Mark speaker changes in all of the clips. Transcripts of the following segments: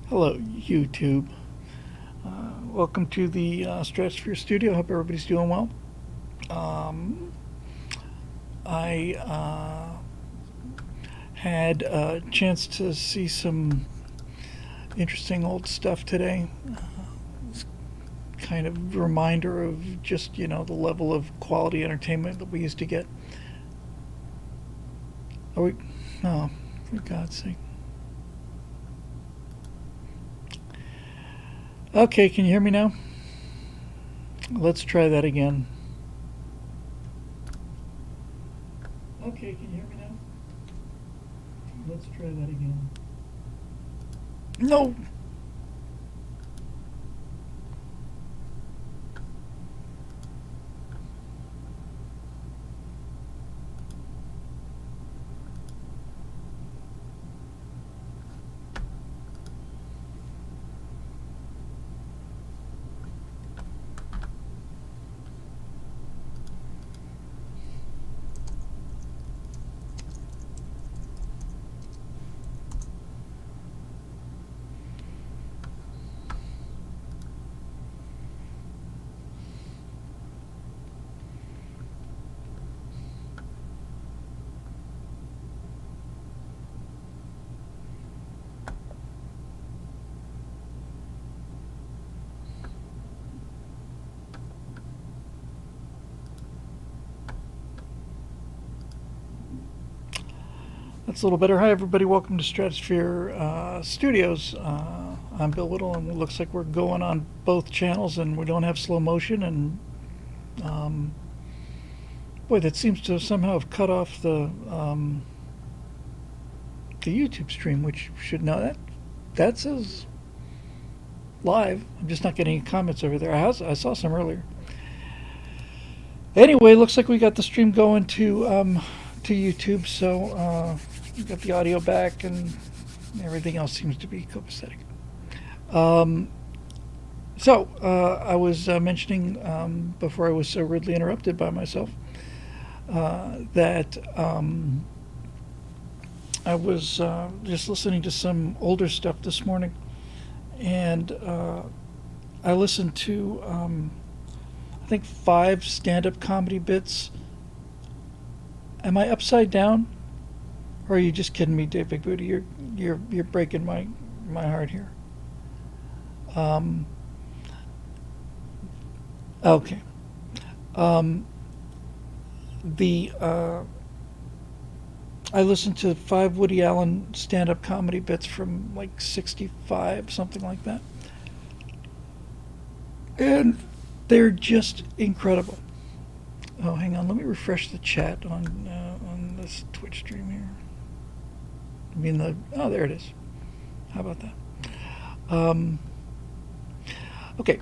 Speaker 1: Hello, YouTube. Welcome to the Stratosphere Studio. Hope everybody's doing well. I had a chance to see some interesting old stuff today. It's kind of a reminder of just, the level of quality entertainment that we used to get. Are we? Oh, for God's sake. Okay, can you hear me now? Let's try that again. Okay, can you hear me now? Let's try that again. No! That's a little better. Hi, everybody. Welcome to Stratosphere Studios. I'm Bill Whittle, and it looks like we're going on both channels, and we don't have slow motion. And boy, that seems to somehow have cut off the YouTube stream, which should know that says live. I'm just not getting any comments over there. I saw some earlier. Anyway, looks like we got the stream going to YouTube, so we got the audio back, and everything else seems to be copacetic. I was mentioning before I was so rudely interrupted by myself that I was just listening to some older stuff this morning, and I listened to I think 5 stand-up comedy bits. Am I upside down, or are you just kidding me, Dave Big Booty? You're breaking my heart here. Okay. I listened to 5 Woody Allen stand-up comedy bits from like '65, something like that, and they're just incredible. Oh, hang on. Let me refresh the chat on this Twitch stream here. I mean there it is. How about that? Okay.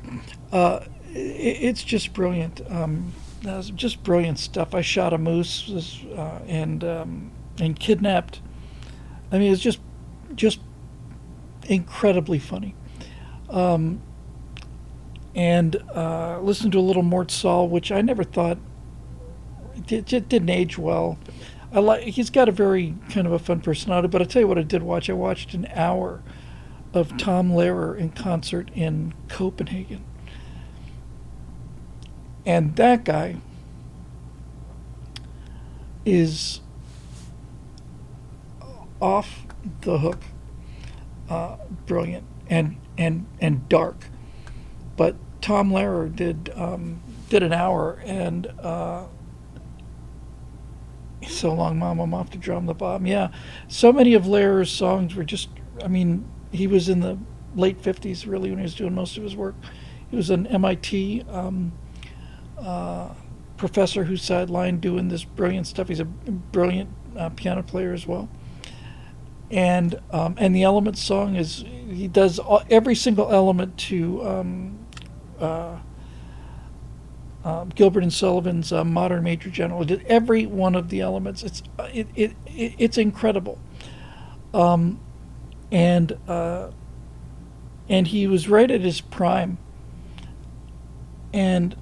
Speaker 1: It's just brilliant. That's just brilliant stuff. I shot a moose and kidnapped. I mean, it's just incredibly funny. And listened to a little Mort Saul, which I never thought didn't age well. He's got a very kind of a fun personality, but I tell you what I did watch. I watched an hour of Tom Lehrer in concert in Copenhagen. And that guy is off the hook, brilliant and dark. But Tom Lehrer did an hour, and So Long Mom, I'm Off to Drum the Bomb. Yeah, so many of Lehrer's songs were just, I mean, he was in the late 50s really when he was doing most of his work. He was an MIT professor who's sidelined doing this brilliant stuff. He's a brilliant piano player as well. And the Elements song is, he does every single element to Gilbert and Sullivan's Modern Major General. Did every one of the elements. It's incredible. And he was right at his prime. And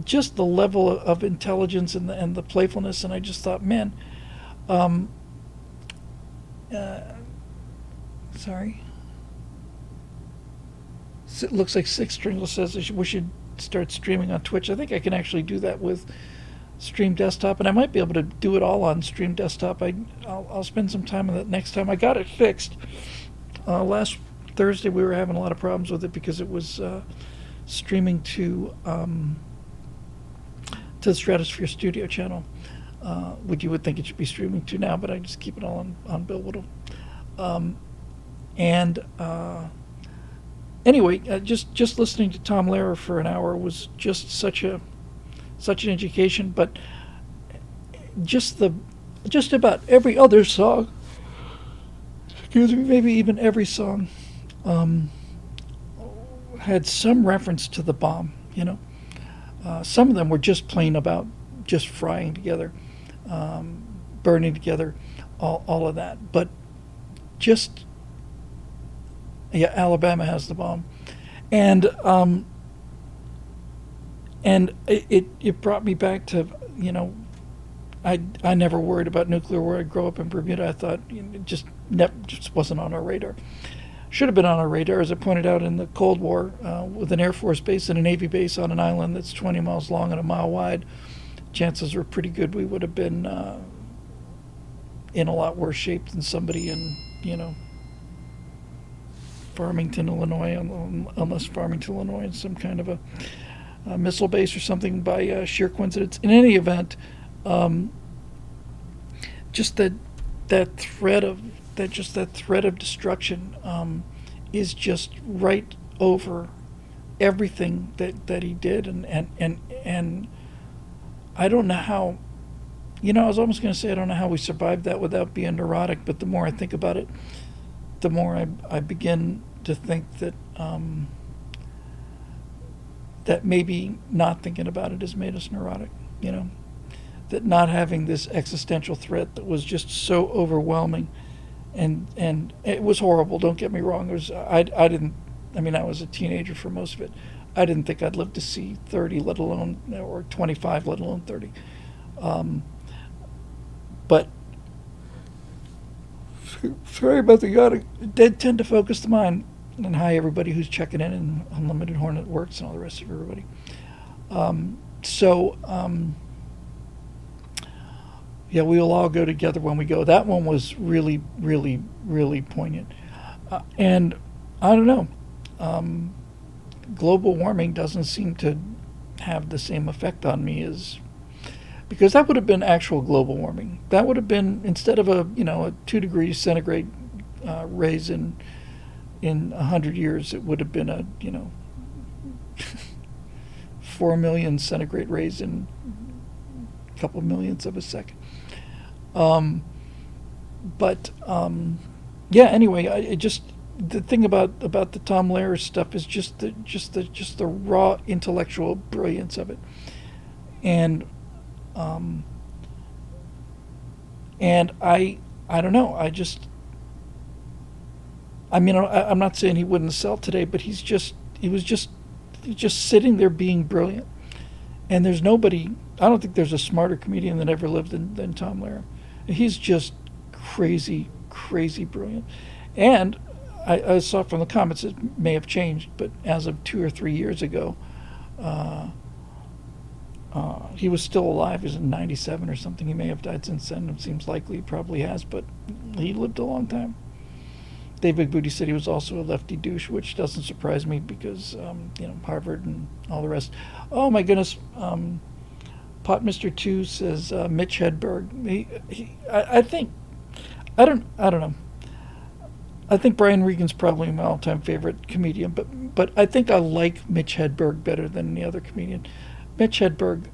Speaker 1: just the level of intelligence and the playfulness, and I just thought, man, sorry. It looks like Six Stringle says we should start streaming on Twitch. I think I can actually do that with Stream Desktop, and I might be able to do it all on Stream Desktop. I'll spend some time on that next time. I got it fixed. Last Thursday we were having a lot of problems with it because it was streaming to the Stratosphere Studio channel, which you would think it should be streaming to now, but I just keep it all on Bill Whittle. Anyway, just listening to Tom Lehrer for an hour was just such an education. But just about every other song, excuse me, maybe even every song, had some reference to the bomb. Some of them were just plain about just frying together, burning together, all of that. But just, yeah, Alabama has the bomb, and it brought me back to, I never worried about nuclear war. I grew up in Bermuda. I thought it just wasn't on our radar. Should have been on our radar, as I pointed out in the Cold War, with an Air Force base and a Navy base on an island that's 20 miles long and a mile wide. Chances were pretty good we would have been in a lot worse shape than somebody in, Farmington, Illinois, unless Farmington, Illinois is some kind of a missile base or something by sheer coincidence. In any event, just that threat of destruction is just right over everything that he did, and I don't know how. I was almost going to say I don't know how we survived that without being neurotic, but the more I think about it, the more I begin to think that that maybe not thinking about it has made us neurotic. That not having this existential threat that was just so overwhelming, and it was horrible. Don't get me wrong. I was a teenager for most of it. I didn't think I'd live to see 30, let alone, or 25, let alone 30. But sorry about the yawning. They tend to focus the mind. And hi, everybody who's checking in, and Unlimited Hornet Works, and all the rest of everybody. Yeah, we'll all go together when we go. That one was really, really, really poignant. And I don't know. Global warming doesn't seem to have the same effect on me as, because that would have been actual global warming. That would have been, instead of a 2 degrees centigrade raise in 100 years, it would have been a 4 million centigrade raise in a couple millionths of a second. Yeah. Anyway, the thing about the Tom Lehrer stuff is just the raw intellectual brilliance of it, and I don't know. I'm not saying he wouldn't sell today, but he was just sitting there being brilliant. And there's nobody, I don't think there's a smarter comedian that ever lived than Tom Lehrer. He's just crazy, crazy brilliant. And I saw from the comments, it may have changed, but as of 2 or 3 years ago, he was still alive. He was in 97 or something. He may have died since then. It seems likely he probably has, but he lived a long time. David Booty said he was also a lefty douche, which doesn't surprise me because, Harvard and all the rest. Oh, my goodness. Pot Mr. 2 says Mitch Hedberg. I don't know. I think Brian Regan's probably my all-time favorite comedian, but I think I like Mitch Hedberg better than any other comedian. Mitch Hedberg,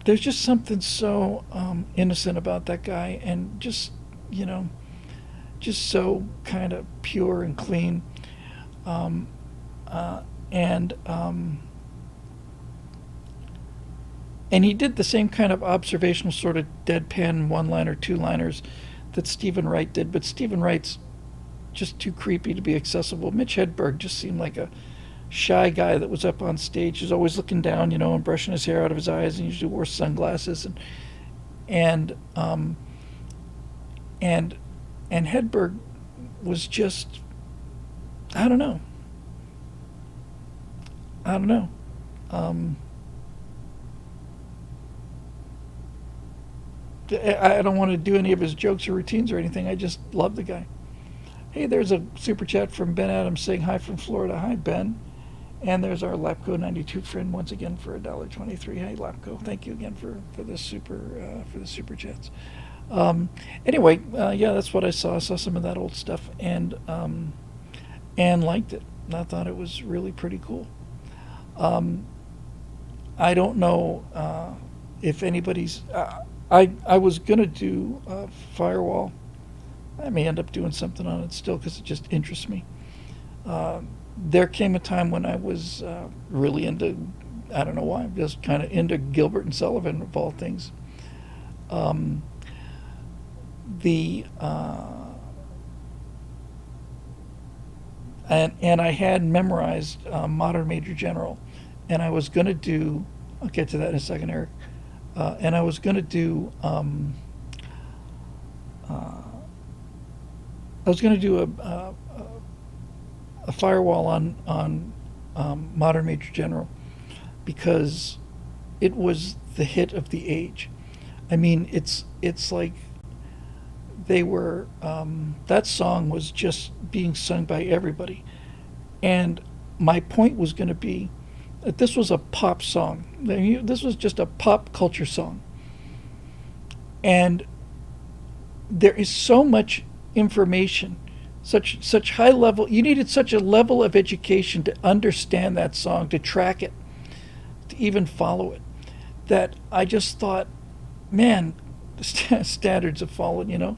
Speaker 1: there's just something so innocent about that guy, and just so kind of pure and clean, and he did the same kind of observational sort of deadpan one-liner, two-liners that Stephen Wright did, but Stephen Wright's just too creepy to be accessible. Mitch Hedberg just seemed like a shy guy that was up on stage. He was always looking down, and brushing his hair out of his eyes, and usually wore sunglasses. And Hedberg was just, I don't know. I don't know. Um, I don't want to do any of his jokes or routines or anything. I just love the guy. Hey, there's a super chat from Ben Adams saying hi from Florida. Hi, Ben. And there's our Lapco92 friend once again for $1.23. Hey, Lapco, thank you again for the super chats. Anyway, yeah, that's what I saw. I saw some of that old stuff and liked it. I thought it was really pretty cool. I don't know if anybody's. I was gonna do Firewall. I may end up doing something on it still because it just interests me. There came a time when I was really into. I don't know why. I'm just kind of into Gilbert and Sullivan of all things. The and I had memorized Modern Major General, and I was going to do. I'll get to that in a second, Eric. And I was going to do. I was going to do a firewall on Modern Major General because it was the hit of the age. I mean, it's like they were that song was just being sung by everybody, and my point was going to be that this was a pop song. This was just a pop culture song, and there is so much information, such high level. You needed such a level of education to understand that song, to track it, to even follow it, that I just thought, man, standards have fallen, you know.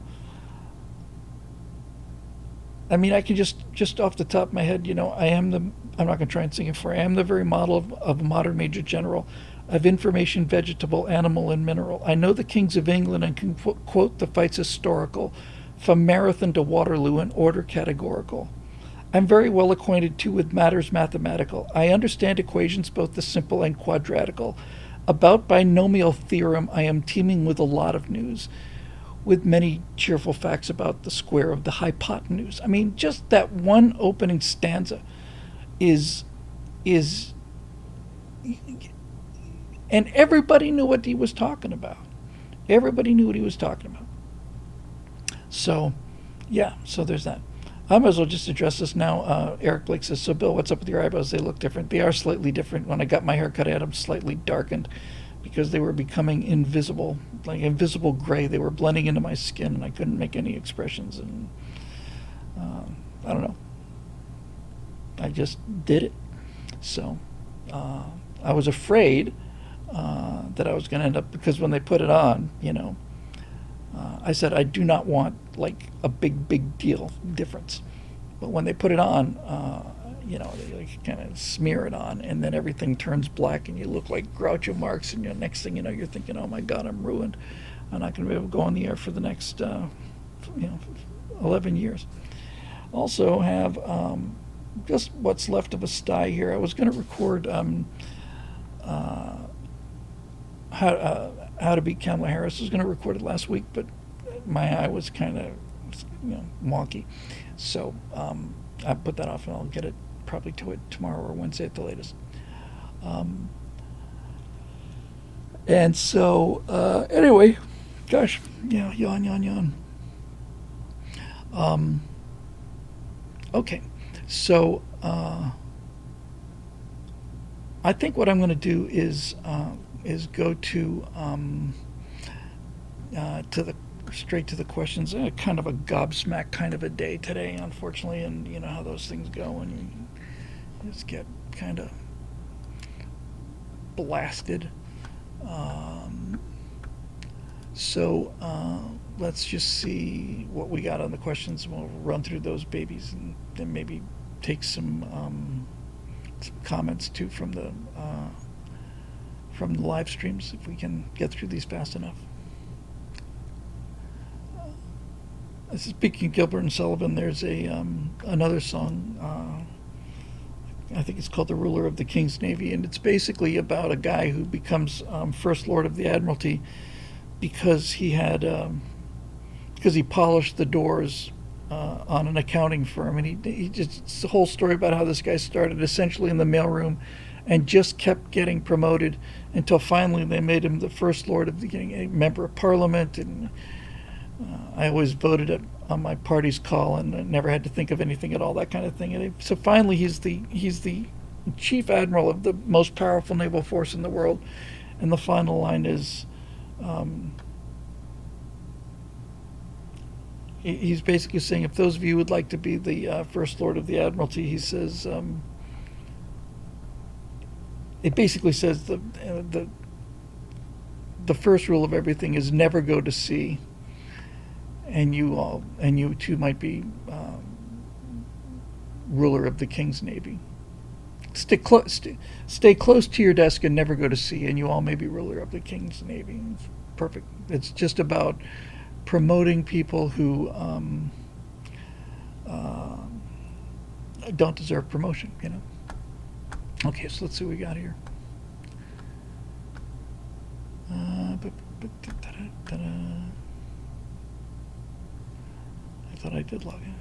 Speaker 1: I mean, I can just off the top of my head, you know, I'm not going to try and sing it for you. I am the very model of a modern Major General, of information, vegetable, animal, and mineral. I know the kings of England and can quote the fights historical, from Marathon to Waterloo in order categorical. I'm very well acquainted too with matters mathematical. I understand equations both the simple and quadratical. About binomial theorem I am teeming with a lot of news, with many cheerful facts about the square of the hypotenuse. I mean, just that one opening stanza is and everybody knew what he was talking about. Everybody knew what he was talking about. So, yeah, so there's that. I might as well just address this now. Eric Blake says, so Bill, what's up with your eyebrows? They look different. They are slightly different. When I got my hair cut, I had them slightly darkened because they were becoming invisible, like invisible gray. They were blending into my skin, and I couldn't make any expressions. And I don't know. I just did it. So I was afraid that I was going to end up, because when they put it on, you know, I said I do not want like a big deal difference. But when they put it on, you know, they like kind of smear it on, and then everything turns black, and you look like Groucho Marx. And next thing you know, you're thinking, "Oh my God, I'm ruined. I'm not going to be able to go on the air for the next, 11 years." Also have just what's left of a sty here. I was going to record how to beat Kamala Harris. I was going to record it last week, but my eye was kind of, wonky. So I put that off, and I'll get it probably to it tomorrow or Wednesday at the latest. And so anyway, gosh, yawn. Okay, so I think what I'm going to do is go to the straight to the questions. Kind of a gobsmack kind of a day today, unfortunately, and you know how those things go, and you just get kind of blasted. So let's just see what we got on the questions. We'll run through those babies, and then maybe take some comments too from the live streams if we can get through these fast enough. Speaking of Gilbert and Sullivan, there's a another song. I think it's called "The Ruler of the King's Navy," and it's basically about a guy who becomes First Lord of the Admiralty because he had because he polished the doors on an accounting firm, and he just, it's the whole story about how this guy started essentially in the mailroom, and just kept getting promoted until finally they made him the first lord of getting a member of parliament. And I always voted on my party's call and never had to think of anything at all, that kind of thing. And so finally he's the chief admiral of the most powerful naval force in the world. And the final line is, he's basically saying, if those of you would like to be the first lord of the admiralty, he says, it basically says the first rule of everything is never go to sea, and you too might be ruler of the King's Navy. Stay close to your desk and never go to sea, and you all may be ruler of the King's Navy. It's perfect. It's just about promoting people who don't deserve promotion, you know. Okay, so let's see what we got here. I thought I did log in.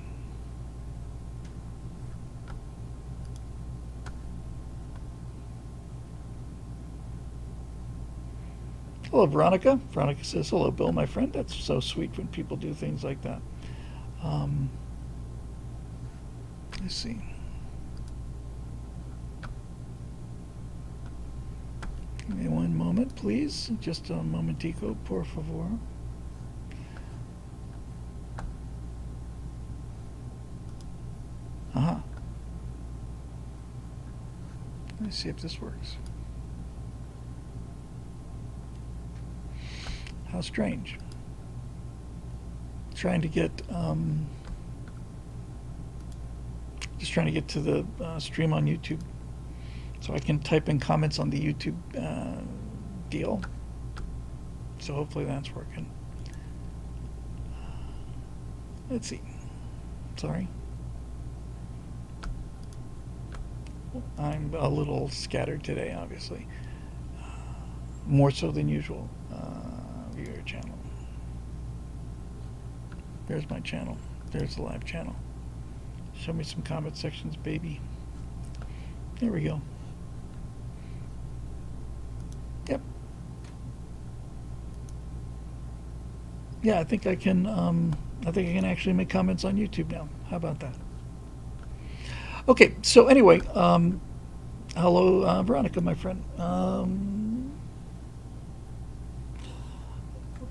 Speaker 1: Hello, Veronica. Veronica says, hello, Bill, my friend. That's so sweet when people do things like that. Let's see. Give me one moment, please. Just a momentico, por favor. Aha. Let me see if this works. How strange. Trying to get, just trying to get to the stream on YouTube, so I can type in comments on the YouTube deal. So hopefully that's working. Let's see. Sorry. I'm a little scattered today, obviously. More so than usual. Viewer channel. There's my channel. There's the live channel. Show me some comment sections, baby. There we go. Yep. Yeah, I think I can. I think I can actually make comments on YouTube now. How about that? Okay. So anyway, hello, Veronica, my friend.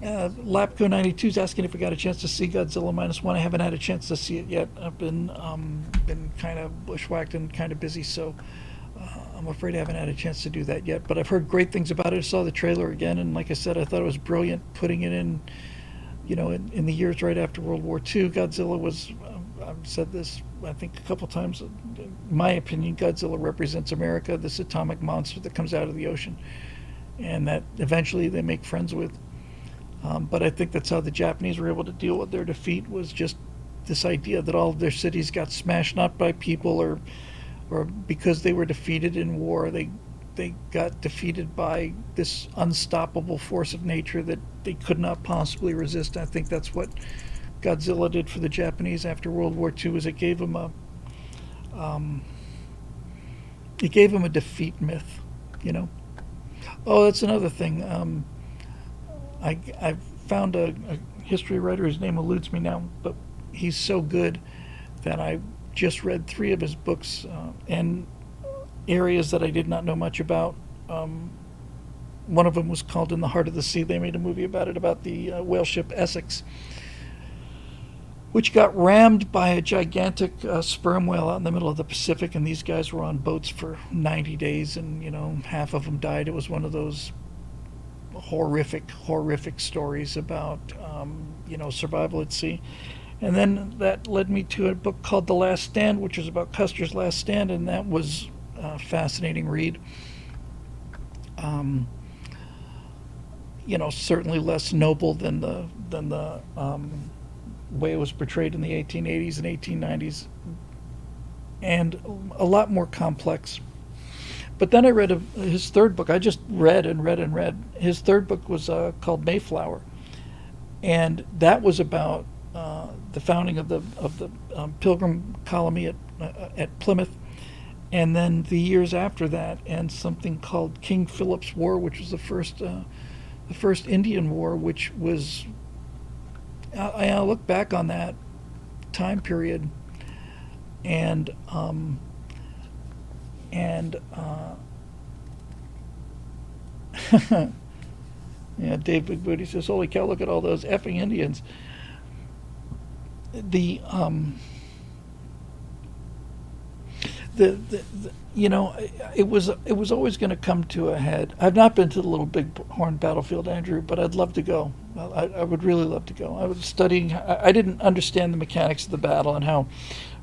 Speaker 1: Lapco92 is asking if we got a chance to see Godzilla -1. I haven't had a chance to see it yet. I've been kind of bushwhacked and kind of busy, so I'm afraid I haven't had a chance to do that yet. But I've heard great things about it. I saw the trailer again, and like I said, I thought it was brilliant putting it in, you know, in the years right after World War II. Godzilla was, I've said this, I think, a couple times. In my opinion, Godzilla represents America, this atomic monster that comes out of the ocean, and that eventually they make friends with. But I think that's how the Japanese were able to deal with their defeat, was just this idea that all of their cities got smashed not by people or because they were defeated in war. They got defeated by this unstoppable force of nature that they could not possibly resist. I think that's what Godzilla did for the Japanese after World War II. Is it gave them a defeat myth, you know. Oh, that's another thing. I found a history writer, his name eludes me now, but he's so good that I just read 3 of his books and areas that I did not know much about. One of them was called In the Heart of the Sea. They made a movie about it, about the whale ship Essex, which got rammed by a gigantic sperm whale out in the middle of the Pacific, and these guys were on boats for 90 days, and, you know, half of them died. It was one of those horrific stories about you know, survival at sea. And then that led me to a book called The Last Stand, which was about Custer's last stand, and that was a fascinating read. You know, certainly less noble than the way it was portrayed in the 1880s and 1890s, and a lot more complex. But then I read his third book. I just read and read. His third book was called Mayflower. And that was about the founding of the Pilgrim colony at Plymouth, and then the years after that, and something called King Philip's War, which was the first Indian War, which was I look back on that time period, and and yeah, Dave Big Booty says, "Holy cow! Look at all those effing Indians." The you know, it was always going to come to a head. I've not been to the Little Bighorn battlefield, Andrew, but I'd love to go. I would really love to go. I was studying. I didn't understand the mechanics of the battle and how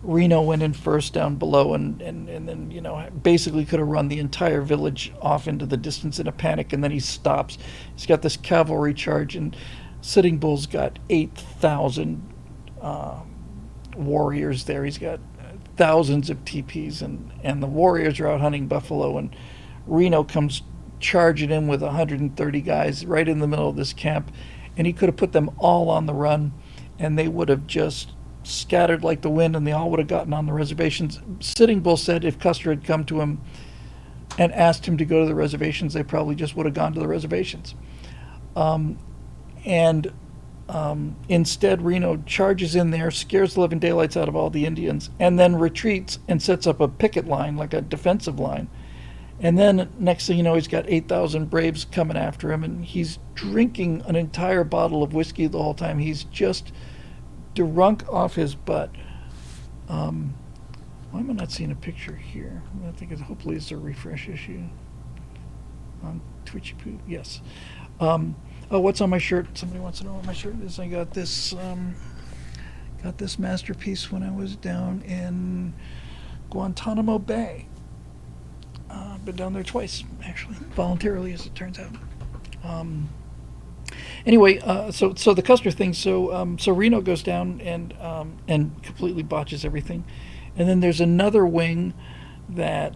Speaker 1: Reno went in first down below, and then, you know, basically could have run the entire village off into the distance in a panic, and then he stops. He's got this cavalry charge, and Sitting Bull's got 8,000 warriors there. He's got thousands of TPs, and the warriors are out hunting buffalo, and Reno comes charging in with 130 guys right in the middle of this camp, and he could have put them all on the run, and they would have just scattered like the wind, and they all would have gotten on the reservations. Sitting Bull said if Custer had come to him and asked him to go to the reservations, they probably just would have gone to the reservations. And instead, Reno charges in there, scares the living daylights out of all the Indians, and then retreats and sets up a picket line, like a defensive line. And then next thing you know, he's got 8,000 braves coming after him, and he's drinking an entire bottle of whiskey the whole time. He's just drunk off his butt. Why am I not seeing a picture here? I think hopefully it's a refresh issue on Twitchy Poo. Yes. Oh, what's on my shirt? Somebody wants to know what my shirt is. I got this masterpiece when I was down in Guantanamo Bay. I've been down there twice, actually, voluntarily, as it turns out. Anyway, so the Custer thing. So Reno goes down and completely botches everything, and then there's another wing that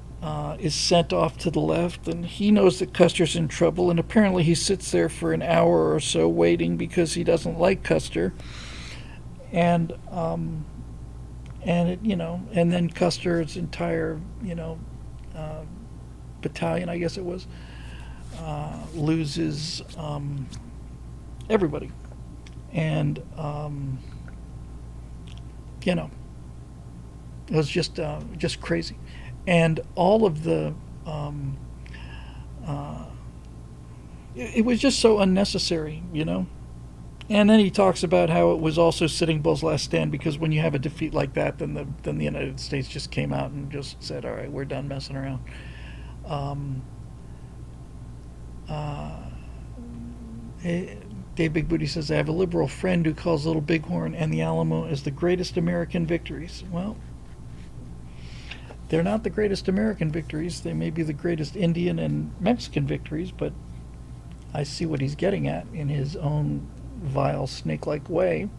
Speaker 1: is sent off to the left, and he knows that Custer's in trouble, and apparently he sits there for an hour or so waiting because he doesn't like Custer, and it, you know, and then Custer's entire, you know, battalion, I guess it was, loses everybody, and you know, it was just crazy. And all of the, it was just so unnecessary, you know. And then he talks about how it was also Sitting Bull's last stand, because when you have a defeat like that, then the United States just came out and just said, "All right, we're done messing around." Dave Big Booty says, "I have a liberal friend who calls Little Bighorn and the Alamo as the greatest American victories." Well, they're not the greatest American victories. They may be the greatest Indian and Mexican victories, but I see what he's getting at in his own vile, snake-like way.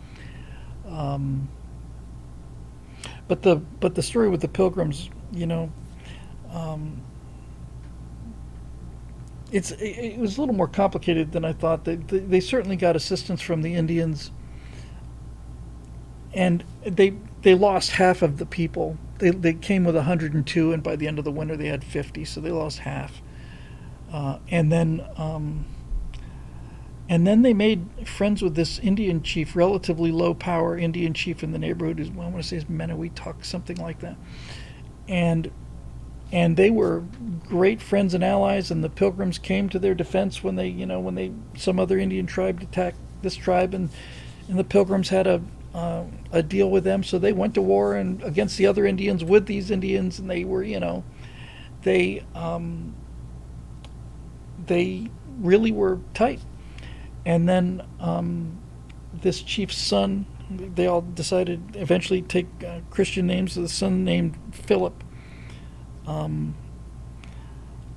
Speaker 1: But the story with the Pilgrims, you know, it was a little more complicated than I thought. They certainly got assistance from the Indians, and they lost half of the people. They came with 102, and by the end of the winter they had 50, so they lost half. And then they made friends with this Indian chief, relatively low power Indian chief in the neighborhood. I want to say is Menowee-Tuck, something like that. And they were great friends and allies, and the Pilgrims came to their defense when some other Indian tribe attacked this tribe, and the Pilgrims had a deal with them, so they went to war and against the other Indians with these Indians, and they were, you know, they really were tight. And then this chief's son, they all decided eventually to take Christian names. So the son, named Philip,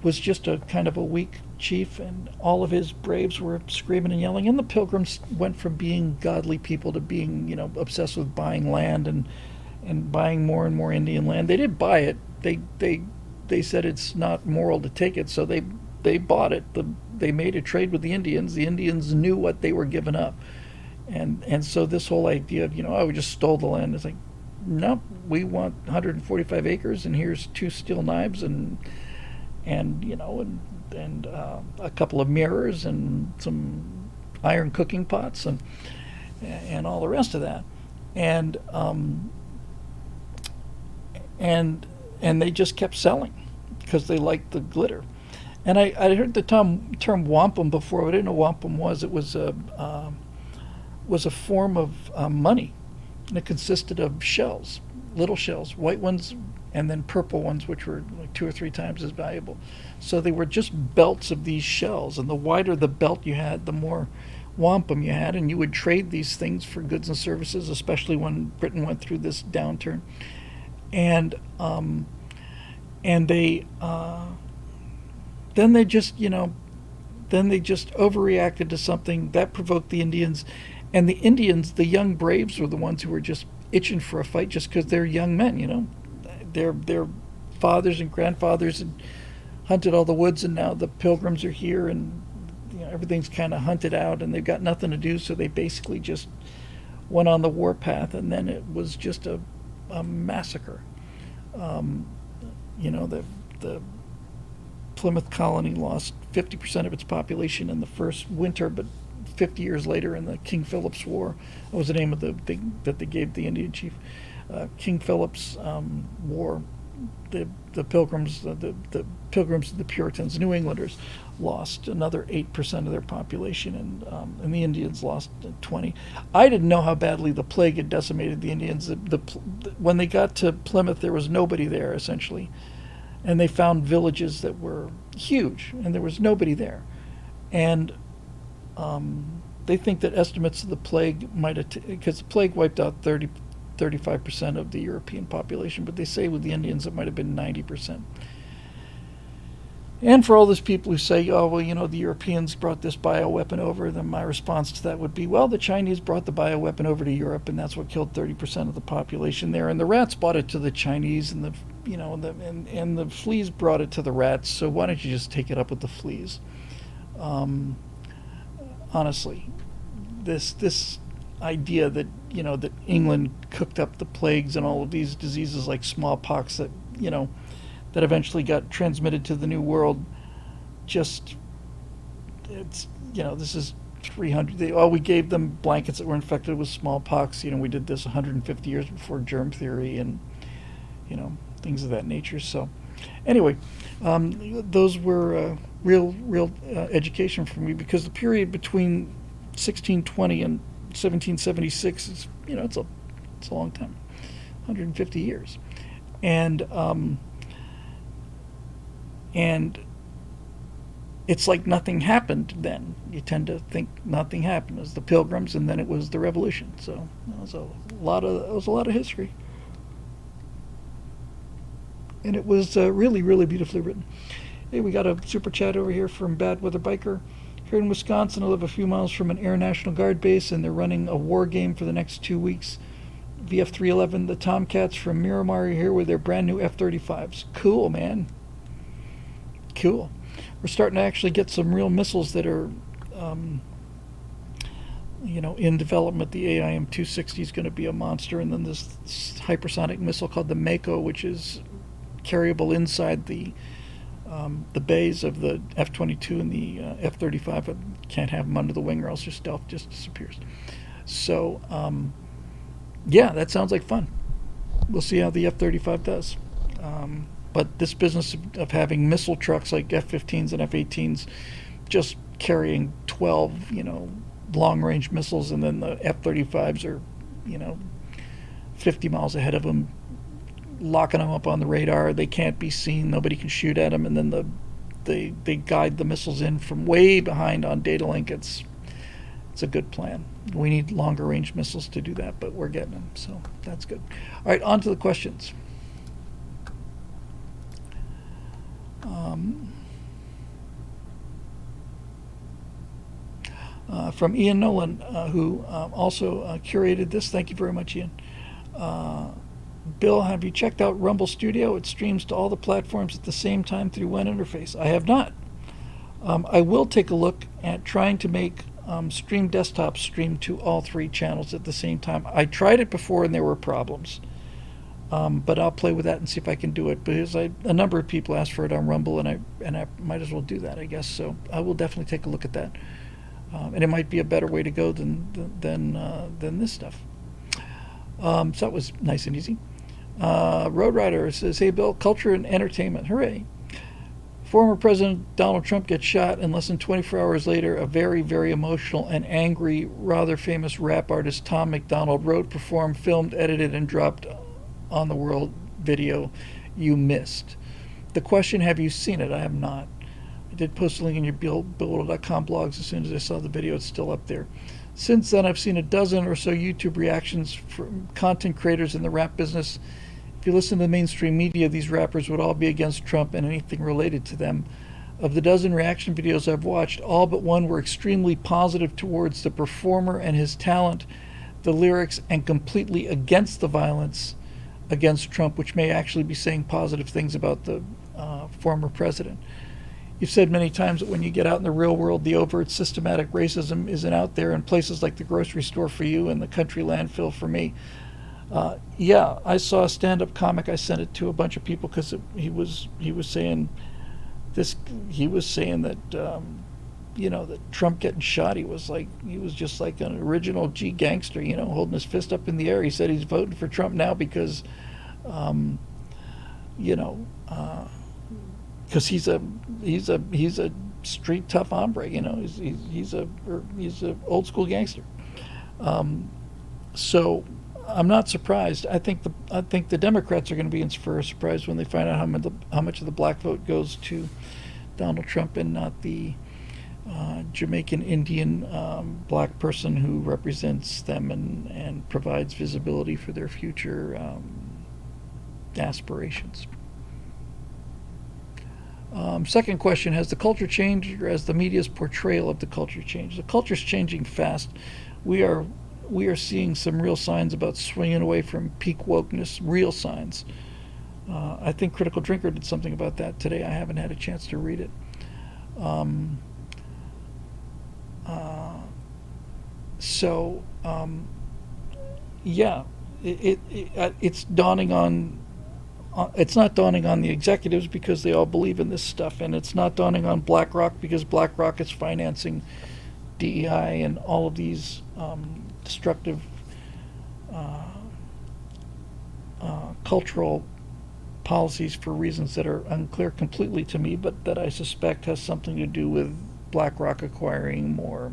Speaker 1: was just a kind of a weak chief, and all of his braves were screaming and yelling, and the Pilgrims went from being godly people to being, you know, obsessed with buying land and buying more and more Indian land. They did buy it. They said it's not moral to take it, so they bought it. They made a trade with the Indians. The Indians knew what they were giving up, And so this whole idea of, we just stole the land, is like, nope, we want 145 acres, and here's two steel knives, and a couple of mirrors and some iron cooking pots and all the rest of that, and and they just kept selling because they liked the glitter. And I heard the term wampum before, but I didn't know what wampum was. It was a form of money, and it consisted of shells, little shells, white ones, and then purple ones, which were like 2 or 3 times as valuable. So they were just belts of these shells, and the wider the belt you had, the more wampum you had, and you would trade these things for goods and services, especially when Britain went through this downturn. And they then they just overreacted to something that provoked the Indians. And the Indians, the young braves, were the ones who were just itching for a fight, just because they're young men. Their fathers and grandfathers had hunted all the woods, and now the Pilgrims are here, and everything's kind of hunted out, and they've got nothing to do, so they basically just went on the warpath, and then it was just a massacre. The Plymouth colony lost 50% of its population in the first winter, but 50 years later in the King Philip's War, that was the name of the thing that they gave the Indian chief, King Philip's War. The Pilgrims, the Pilgrims, the Puritans, New Englanders, lost another 8% of their population, and the Indians lost 20. I didn't know how badly the plague had decimated the Indians. When they got to Plymouth, there was nobody there essentially, and they found villages that were huge, and there was nobody there, and they think that estimates of the plague might have, because the plague wiped out 35% of the European population, but they say with the Indians it might have been 90%. And for all those people who say, oh, well, the Europeans brought this bioweapon over, then my response to that would be, well, the Chinese brought the bioweapon over to Europe, and that's what killed 30% of the population there. And the rats brought it to the Chinese, and the fleas brought it to the rats. So why don't you just take it up with the fleas? Honestly, this idea that that England cooked up the plagues and all of these diseases like smallpox that that eventually got transmitted to the New World, this is 300. We gave them blankets that were infected with smallpox. We did this 150 years before germ theory and things of that nature. So anyway, those were real education for me, because the period between 1620 and 1776 is it's a long time, 150 years, and it's like nothing happened then. You tend to think nothing happened. It was the Pilgrims, and then it was the Revolution. So it was a lot of history, and it was really, really beautifully written. Hey, we got a super chat over here from Bad Weather Biker. Here in Wisconsin, I live a few miles from an Air National Guard base, and they're running a war game for the next 2 weeks. VF-311, the Tomcats from Miramar are here with their brand new F-35s. Cool, man. Cool. We're starting to actually get some real missiles that are, in development. The AIM-260 is going to be a monster, and then this hypersonic missile called the Mako, which is carryable inside the bays of the F-22 and the F-35. Can't have them under the wing, or else your stealth just disappears. So, yeah, that sounds like fun. We'll see how the F-35 does. But this business of having missile trucks like F-15s and F-18s just carrying 12, long-range missiles, and then the F-35s are, 50 miles ahead of them, locking them up on the radar. They can't be seen. Nobody can shoot at them. And then they guide the missiles in from way behind on data link. It's a good plan. We need longer range missiles to do that, but we're getting them, so that's good. All right, on to the questions. From Ian Nolan, who also curated this. Thank you very much, Ian. Bill, have you checked out Rumble Studio? It streams to all the platforms at the same time through one interface. I have not. I will take a look at trying to make Stream Desktop stream to all three channels at the same time. I tried it before and there were problems. But I'll play with that and see if I can do it, because a number of people asked for it on Rumble, and I might as well do that, I guess. So I will definitely take a look at that, and it might be a better way to go than this stuff. So that was nice and easy. Road Rider says, "Hey Bill, culture and entertainment, hooray! Former President Donald Trump gets shot, and less than 24 hours later, a very, very emotional and angry, rather famous rap artist Tom MacDonald wrote, performed, filmed, edited, and dropped on the world video you missed. The question, have you seen it? I have not. I did post a link in your Billable.com blogs as soon as I saw the video. It's still up there. Since then, I've seen a dozen or so YouTube reactions from content creators in the rap business. If you listen to the mainstream media, these rappers would all be against Trump and anything related to them. Of the dozen reaction videos I've watched, all but one were extremely positive towards the performer and his talent, the lyrics, and completely against the violence against Trump, which may actually be saying positive things about the former president. You've said many times that when you get out in the real world, the overt systematic racism isn't out there in places like the grocery store for you and the country landfill for me. Yeah, I saw a stand-up comic. I sent it to a bunch of people because he was saying this. He was saying that that Trump getting shot, he was just like an original G gangster, holding his fist up in the air. He said he's voting for Trump now because, because he's a street tough hombre, he's a old school gangster. So I'm not surprised. I think the Democrats are going to be in for a surprise when they find out how much of the black vote goes to Donald Trump and not the Jamaican Indian black person who represents them and provides visibility for their future aspirations. Second question, has the culture changed, or has the media's portrayal of the culture changed? The culture's changing fast. We are seeing some real signs about swinging away from peak wokeness, real signs. I think Critical Drinker did something about that today. I haven't had a chance to read it. Yeah, it's dawning on. It's not dawning on the executives because they all believe in this stuff, and it's not dawning on BlackRock because BlackRock is financing DEI and all of these destructive cultural policies for reasons that are unclear completely to me, but that I suspect has something to do with BlackRock acquiring more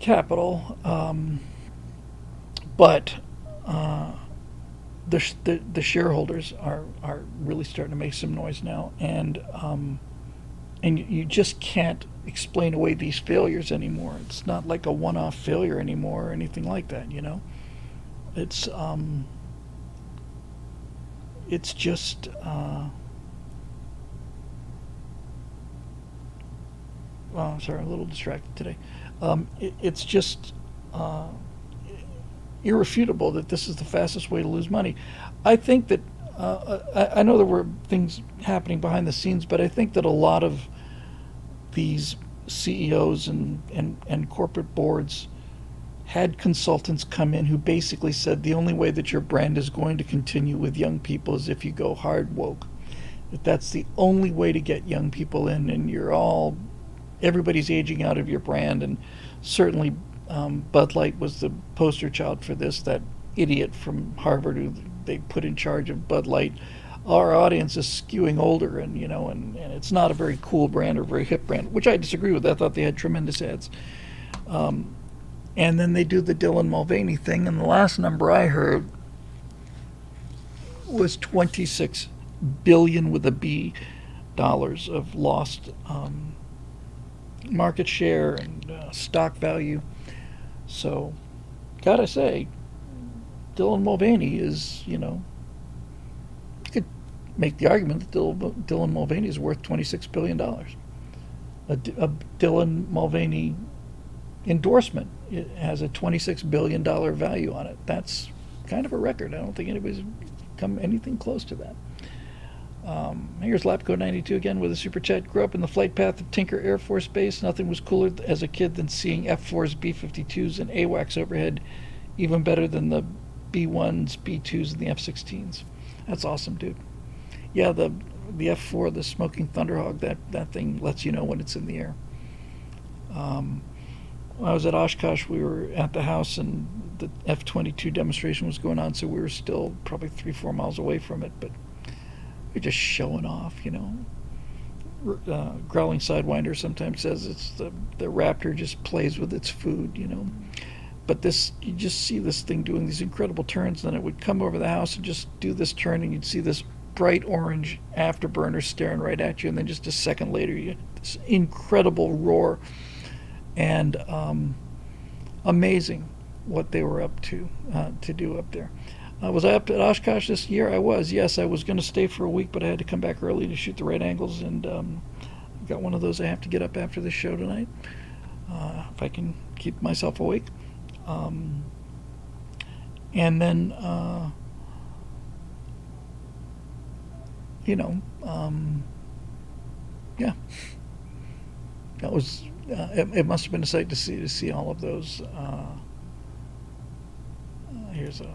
Speaker 1: capital. But the shareholders are really starting to make some noise now, and you just can't explain away these failures anymore. It's not like a one-off failure anymore or anything like that. It's just well, sorry, I'm a little distracted today. It's just irrefutable that this is the fastest way to lose money. I think that I know there were things happening behind the scenes, but I think that a lot of these CEOs and corporate boards had consultants come in who basically said the only way that your brand is going to continue with young people is if you go hard woke. That's the only way to get young people in, and everybody's aging out of your brand. And certainly Bud Light was the poster child for this, that idiot from Harvard who they put in charge of Bud Light. Our audience is skewing older, and it's not a very cool brand or very hip brand, which I disagree with. I thought they had tremendous ads. And then they do the Dylan Mulvaney thing, and the last number I heard was $26 billion with a B dollars of lost market share and stock value. So, gotta say, Dylan Mulvaney is, you could make the argument that Dylan Mulvaney is worth $26 billion. A Dylan Mulvaney endorsement, it has a $26 billion value on it. That's kind of a record. I don't think anybody's come anything close to that. Here's Lapco92 again with a super chat. Grew up in the flight path of Tinker Air Force Base. Nothing was cooler as a kid than seeing F-4s, B-52s, and AWACS overhead. Even better than the B-1s, B-2s, and the F-16s. That's awesome, dude. Yeah, the F-4, the Smoking Thunderhawk, that thing lets you know when it's in the air. When I was at Oshkosh, we were at the house, and the F-22 demonstration was going on, so we were still probably 3-4 miles away from it, but we're just showing off, you know. Growling Sidewinder sometimes says it's the raptor just plays with its food, you know. But this, you just see this thing doing these incredible turns, and then it would come over the house and just do this turn, and you'd see this bright orange afterburner staring right at you, and then just a second later, you get this incredible roar. And amazing what they were up to do up there. Was I up at Oshkosh this year? I was. Yes, I was going to stay for a week, but I had to come back early to shoot the right angles, and I've got one of those I have to get up after this show tonight, if I can keep myself awake. And then, yeah, that was. It must have been a sight to see all of those. Here's a.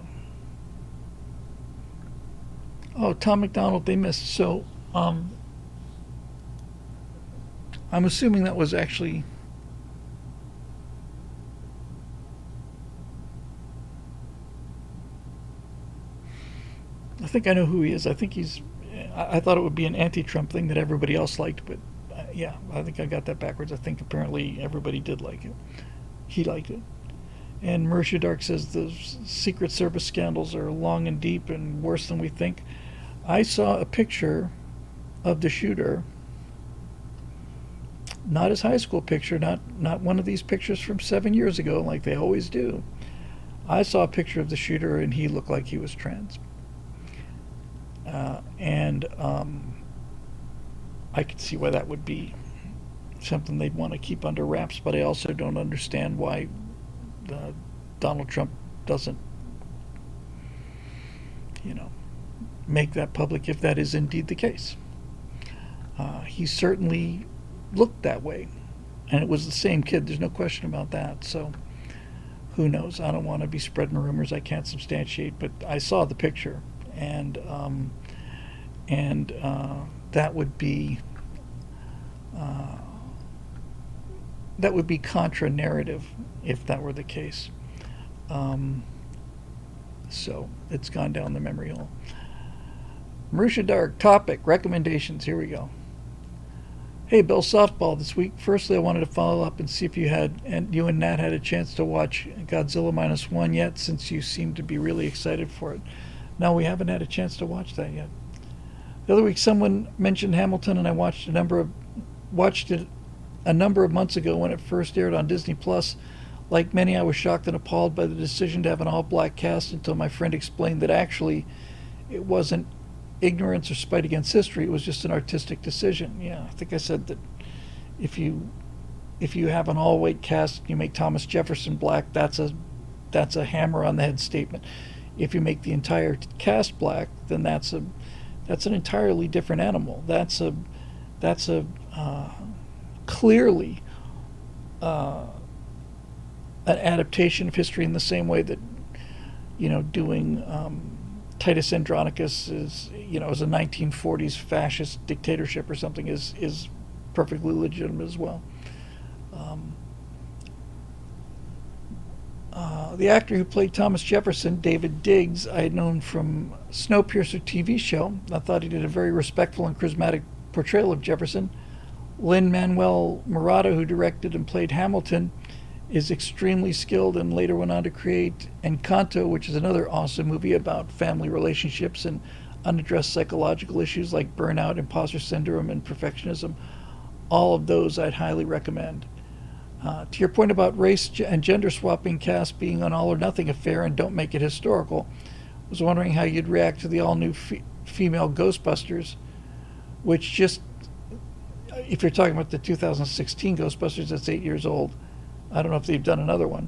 Speaker 1: Oh, Tom McDonald, they missed. So, I'm assuming that was actually. I think I know who he is. I think he's. I thought it would be an anti-Trump thing that everybody else liked, but. Yeah, I think I got that backwards. I think apparently everybody did like it. He liked it. And Marisha Dark says the Secret Service scandals are long and deep and worse than we think. I saw a picture of the shooter, not his high school picture, not one of these pictures from 7 years ago like they always do. I saw a picture of the shooter and he looked like he was trans. I could see why that would be something they'd want to keep under wraps, but I also don't understand why Donald Trump doesn't, make that public if that is indeed the case. He certainly looked that way, and it was the same kid. There's no question about that. So who knows? I don't want to be spreading rumors I can't substantiate, but I saw the picture, and that would be contra narrative if that were the case. So it's gone down the memory hole. Marisha Dark, topic, recommendations. Here we go. Hey, Bill, softball this week. Firstly, I wanted to follow up and see if you and Nat had a chance to watch Godzilla -1 yet, since you seem to be really excited for it. No, we haven't had a chance to watch that yet. The other week, someone mentioned Hamilton, and I watched it a number of months ago when it first aired on Disney Plus. Like many, I was shocked and appalled by the decision to have an all-black cast until my friend explained that actually it wasn't ignorance or spite against history. It was just an artistic decision. Yeah, I think I said that if you have an all-white cast, you make Thomas Jefferson black. That's a hammer on the head statement. If you make the entire cast black, then that's an entirely different animal. That's a clearly an adaptation of history in the same way that doing Titus Andronicus is as a 1940s fascist dictatorship or something is perfectly legitimate as well. The actor who played Thomas Jefferson, David Diggs, I had known from Snowpiercer TV show. I thought he did a very respectful and charismatic portrayal of Jefferson. Lin-Manuel Miranda, who directed and played Hamilton, is extremely skilled and later went on to create Encanto, which is another awesome movie about family relationships and unaddressed psychological issues like burnout, imposter syndrome, and perfectionism. All of those I'd highly recommend. To your point about race and gender swapping casts being an all or nothing affair and don't make it historical, I was wondering how you'd react to the all-new female Ghostbusters, which just, if you're talking about the 2016 Ghostbusters, that's 8 years old. I don't know if they've done another one,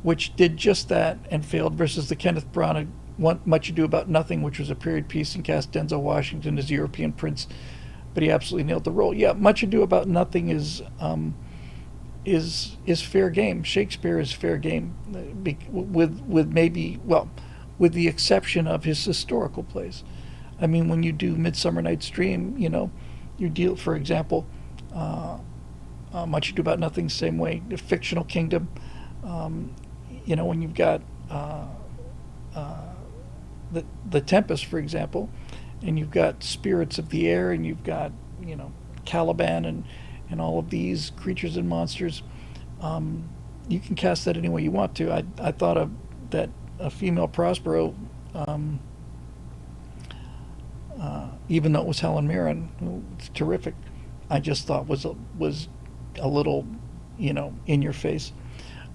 Speaker 1: which did just that and failed, versus the Kenneth Branagh Much Ado About Nothing, which was a period piece and cast Denzel Washington as the European prince, but he absolutely nailed the role. Yeah, Much Ado About Nothing is fair game. Shakespeare is fair game, with maybe, well, with the exception of his historical plays. I mean, when you do Midsummer Night's Dream, you deal, for example, Much Ado About Nothing, same way, the fictional kingdom. When you've got the Tempest, for example, and you've got Spirits of the Air, and you've got Caliban and all of these creatures and monsters. You can cast that any way you want to. I thought that a female Prospero, even though it was Helen Mirren, who was terrific, I just thought was a little, in your face.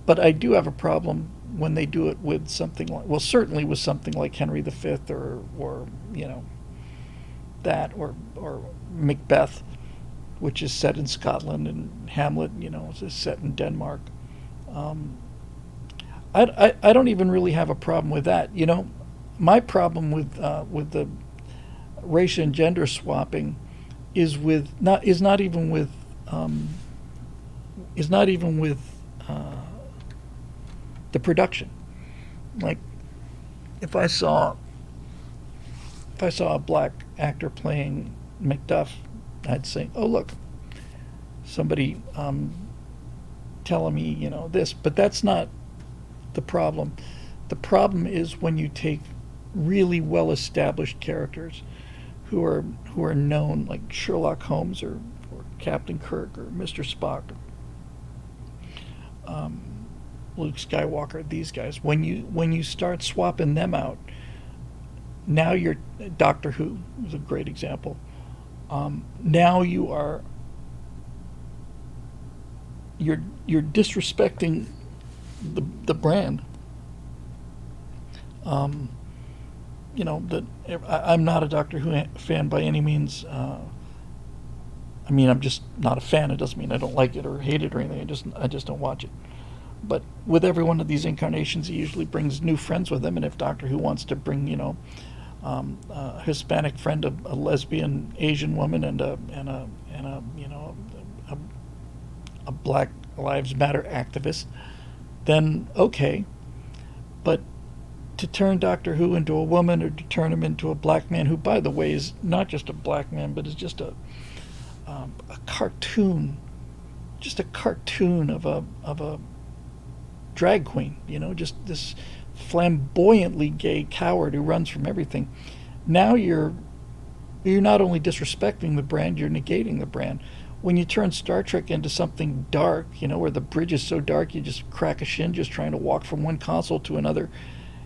Speaker 1: But I do have a problem when they do it with something like, well, certainly with something like Henry V or that, or Macbeth, which is set in Scotland, and Hamlet, is set in Denmark. I don't even really have a problem with that. My problem with the race and gender swapping is not even with the production. Like, if I saw a black actor playing Macduff, I'd say, oh, look, somebody telling me, this. But that's not the problem. The problem is when you take really well-established characters who are known, like Sherlock Holmes or Captain Kirk or Mr. Spock, Luke Skywalker, these guys. When you start swapping them out, now you're Doctor Who is a great example. Now you're disrespecting the brand. That I'm not a Doctor Who fan by any means. I'm just not a fan. It doesn't mean I don't like it or hate it or anything. I just don't watch it. But with every one of these incarnations, he usually brings new friends with him. And if Doctor Who wants to bring, a Hispanic friend, a lesbian Asian woman, and a Black Lives Matter activist, then okay. But to turn Doctor Who into a woman, or to turn him into a black man, who, by the way, is not just a black man, but is just a cartoon, of a drag queen, just this flamboyantly gay coward who runs from everything. Now you're not only disrespecting the brand, you're negating the brand. When you turn Star Trek into something dark, where the bridge is so dark you just crack a shin just trying to walk from one console to another,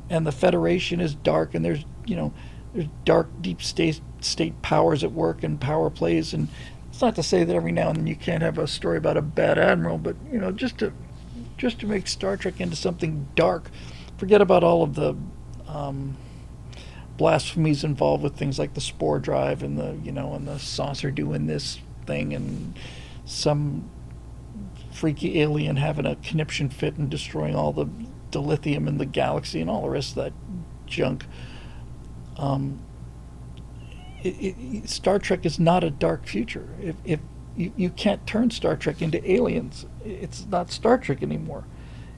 Speaker 1: and the Federation is dark, and there's dark deep state powers at work and power plays, and it's not to say that every now and then you can't have a story about a bad admiral, but just to make Star Trek into something dark, forget about all of the blasphemies involved with things like the spore drive and the saucer doing this thing, and some freaky alien having a conniption fit and destroying all the dilithium in the galaxy and all the rest of that junk. Star Trek is not a dark future. If you can't turn Star Trek into aliens, it's not Star Trek anymore.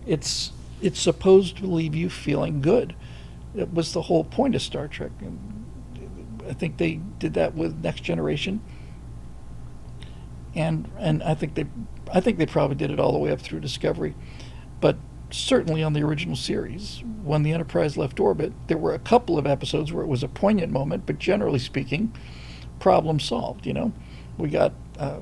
Speaker 1: It's supposed to leave you feeling good. It was the whole point of Star Trek, and I think they did that with Next Generation, and I think they probably did it all the way up through Discovery, but certainly on the original series, when the Enterprise left orbit, there were a couple of episodes where it was a poignant moment, but generally speaking, problem solved. We got a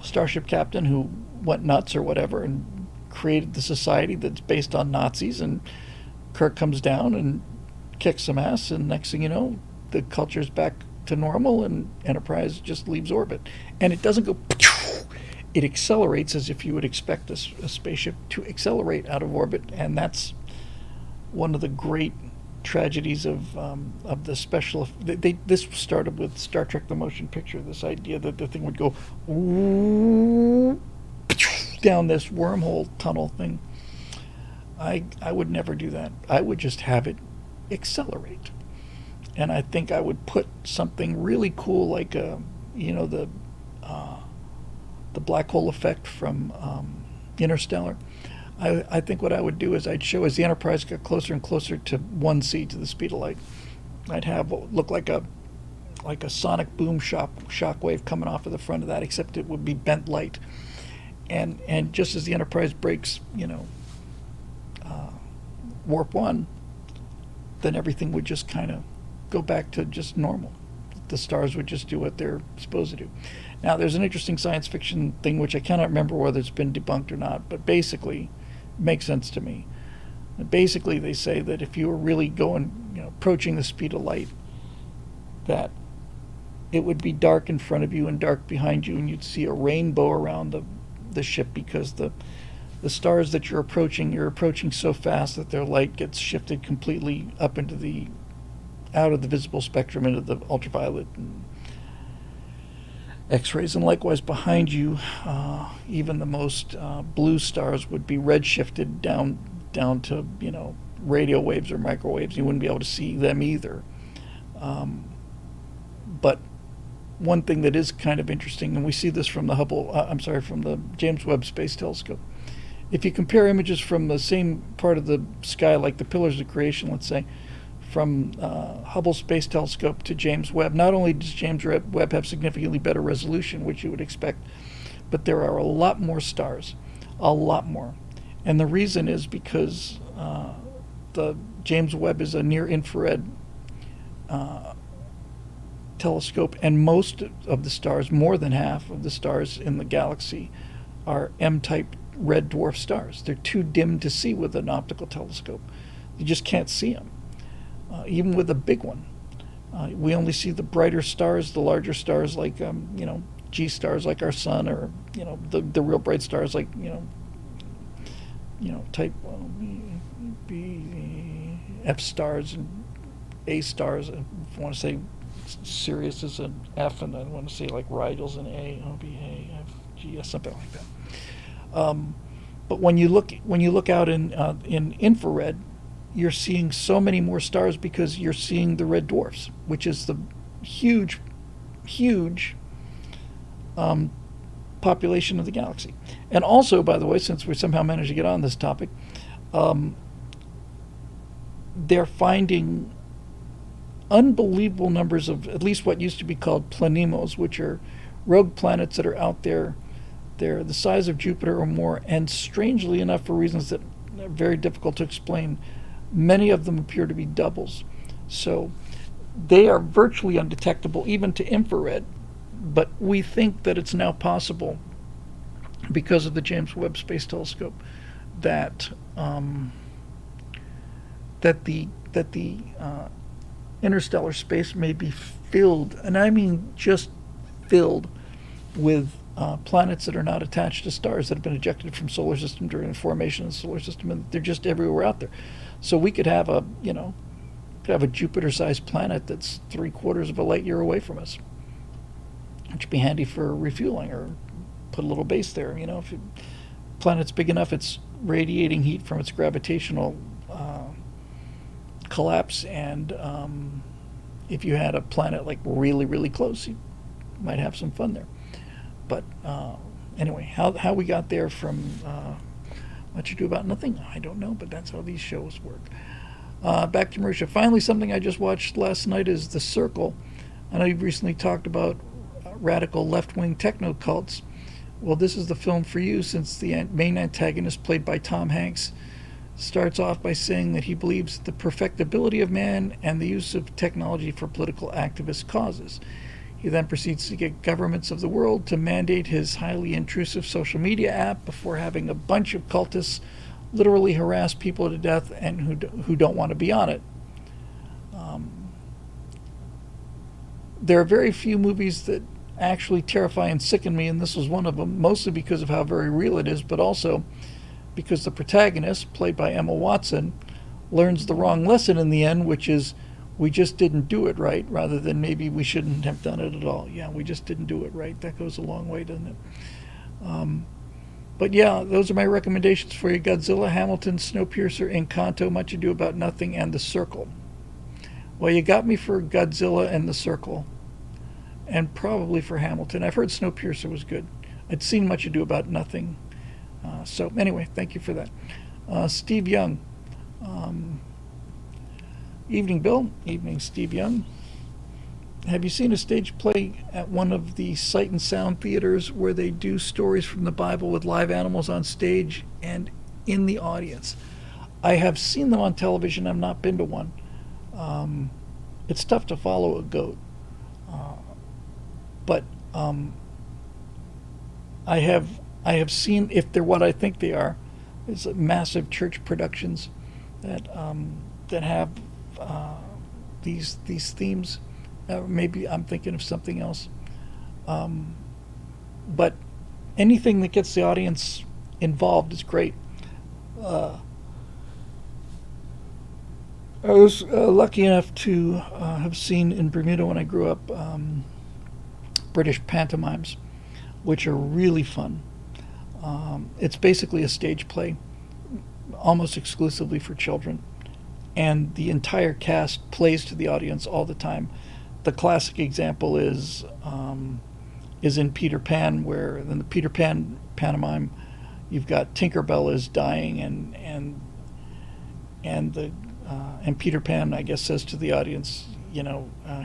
Speaker 1: starship captain who went nuts or whatever and created the society that's based on Nazis, and Kirk comes down and kicks some ass, and next thing you know, the culture's back to normal, and Enterprise just leaves orbit. And it doesn't go, it accelerates as if you would expect a spaceship to accelerate out of orbit, and that's one of the great tragedies of the special. This started with Star Trek: The Motion Picture. This idea that the thing would go down this wormhole tunnel thing. I would never do that. I would just have it accelerate. And I think I would put something really cool like the black hole effect from Interstellar. I think what I would do is I'd show as the Enterprise got closer and closer to 1c, to the speed of light, I'd have what would look like a sonic boom shock wave coming off of the front of that, except it would be bent light. And just as the Enterprise breaks, warp 1, then everything would just kind of go back to just normal. The stars would just do what they're supposed to do. Now, there's an interesting science fiction thing, which I cannot remember whether it's been debunked or not, but basically it makes sense to me. Basically, they say that if you were really going, approaching the speed of light, that it would be dark in front of you and dark behind you, and you'd see a rainbow around the ship, because the stars that you're approaching so fast that their light gets shifted completely up into out of the visible spectrum into the ultraviolet and X-rays, and likewise behind you, even the most blue stars would be redshifted down to radio waves or microwaves. You wouldn't be able to see them either. But one thing that is kind of interesting, and we see this from from the James Webb Space Telescope. If you compare images from the same part of the sky, like the Pillars of Creation, let's say, from Hubble Space Telescope to James Webb, not only does James Webb have significantly better resolution, which you would expect, but there are a lot more stars, a lot more. And the reason is because the James Webb is a near-infrared telescope, and most of the stars, more than half of the stars in the galaxy, are M-type red dwarf stars. They're too dim to see with an optical telescope. You just can't see them. Even with a big one, we only see the brighter stars, the larger stars like G stars like our sun, or the real bright stars like type B, F stars and A stars. If you want to say Sirius is an F, and I want to say like Rigel's an A, O B A F G S, something like that. But when you look out in infrared, you're seeing so many more stars because you're seeing the red dwarfs, which is the huge population of the galaxy. And also, by the way, since we somehow managed to get on this topic, they're finding unbelievable numbers of at least what used to be called planemos, which are rogue planets that are out there. They're the size of Jupiter or more, and strangely enough, for reasons that are very difficult to explain, many of them appear to be doubles. So they are virtually undetectable even to infrared, but we think that it's now possible, because of the James Webb Space Telescope, that the interstellar space may be filled, and I mean just filled, with planets that are not attached to stars that have been ejected from solar system during the formation of the solar system, and they're just everywhere out there. So we could have a Jupiter-sized planet that's 3/4 of a light year away from us, which would be handy for refueling, or put a little base there. If the planet's big enough, it's radiating heat from its gravitational collapse, and if you had a planet like really, really close, you might have some fun there. But anyway, how we got there from What You Do About Nothing, I don't know, but that's how these shows work. Back to Marisha. Finally, something I just watched last night is The Circle. I know you've recently talked about radical left-wing techno cults. Well, this is the film for you, since the main antagonist, played by Tom Hanks, starts off by saying that he believes the perfectibility of man and the use of technology for political activist causes. He then proceeds to get governments of the world to mandate his highly intrusive social media app before having a bunch of cultists literally harass people to death and who don't want to be on it. There are very few movies that actually terrify and sicken me, and this was one of them, mostly because of how very real it is, but also because the protagonist, played by Emma Watson, learns the wrong lesson in the end, which is we just didn't do it right, rather than maybe we shouldn't have done it at all. Yeah, we just didn't do it right. That goes a long way, doesn't it? But yeah, those are my recommendations for you. Godzilla, Hamilton, Snowpiercer, Encanto, Much Ado About Nothing, and The Circle. Well, you got me for Godzilla and The Circle, and probably for Hamilton. I've heard Snowpiercer was good. I'd seen Much Ado About Nothing. So anyway, thank you for that. Steve Young. Evening, Bill. Evening, Steve Young. Have you seen a stage play at one of the Sight and Sound theaters where they do stories from the Bible with live animals on stage and in the audience? I have seen them on television. I've not been to one. It's tough to follow a goat. But I have seen, if they're what I think they are, it's massive church productions that have these themes. Maybe I'm thinking of something else. But anything that gets the audience involved is great. I was lucky enough to have seen in Bermuda when I grew up British pantomimes, which are really fun. It's basically a stage play, almost exclusively for children, and the entire cast plays to the audience all the time. The classic example is in Peter Pan, where in the Peter Pan pantomime, you've got Tinkerbell is dying, and Peter Pan, I guess, says to the audience,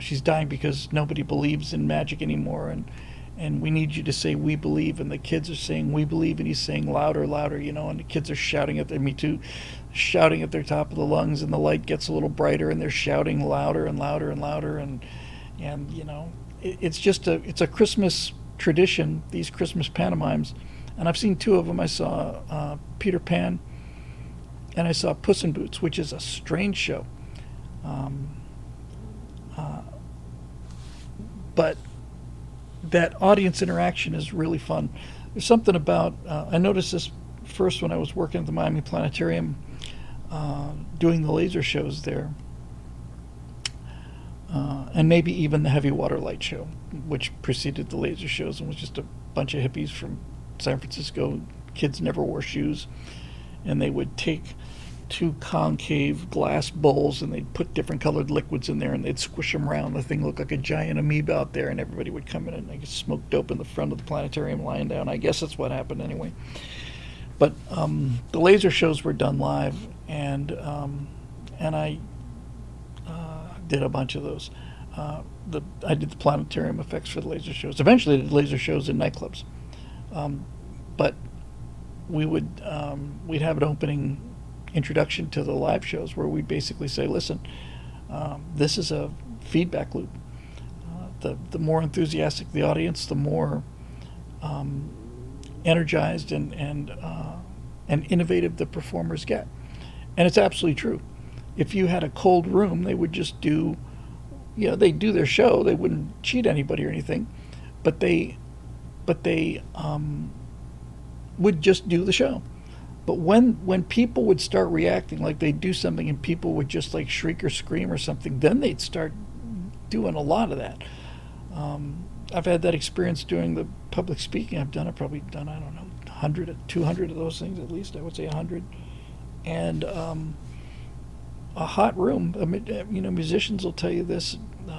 Speaker 1: she's dying because nobody believes in magic anymore, and we need you to say we believe, and the kids are saying we believe, and he's saying louder, louder, and the kids are shouting at me too, shouting at their top of the lungs, and the light gets a little brighter, and they're shouting louder and louder and louder, and it's a Christmas tradition, these Christmas pantomimes, and I've seen two of them. I saw Peter Pan, and I saw Puss in Boots, which is a strange show. But that audience interaction is really fun. There's something about, I noticed this first when I was working at the Miami Planetarium, doing the laser shows there, and maybe even the Heavy Water Light Show, which preceded the laser shows and was just a bunch of hippies from San Francisco. Kids never wore shoes, and they would take two concave glass bowls and they'd put different colored liquids in there and they'd squish them around. The thing looked like a giant amoeba out there, and everybody would come in and I guess smoke dope in the front of the planetarium lying down. I guess that's what happened anyway. But the laser shows were done live, and I did a bunch of those. I did the planetarium effects for the laser shows. Eventually I did laser shows in nightclubs. But we'd have an opening introduction to the live shows where we basically say, listen, this is a feedback loop. The more enthusiastic the audience, the more energized and innovative the performers get. And it's absolutely true. If you had a cold room, they would just do, they'd do their show. They wouldn't cheat anybody or anything, but they would just do the show. But when people would start reacting, like they'd do something and people would just like shriek or scream or something, then they'd start doing a lot of that. I've had that experience doing the public speaking. I've probably done, I don't know, 100, 200 of those things at least. I would say 100. And a hot room, musicians will tell you this,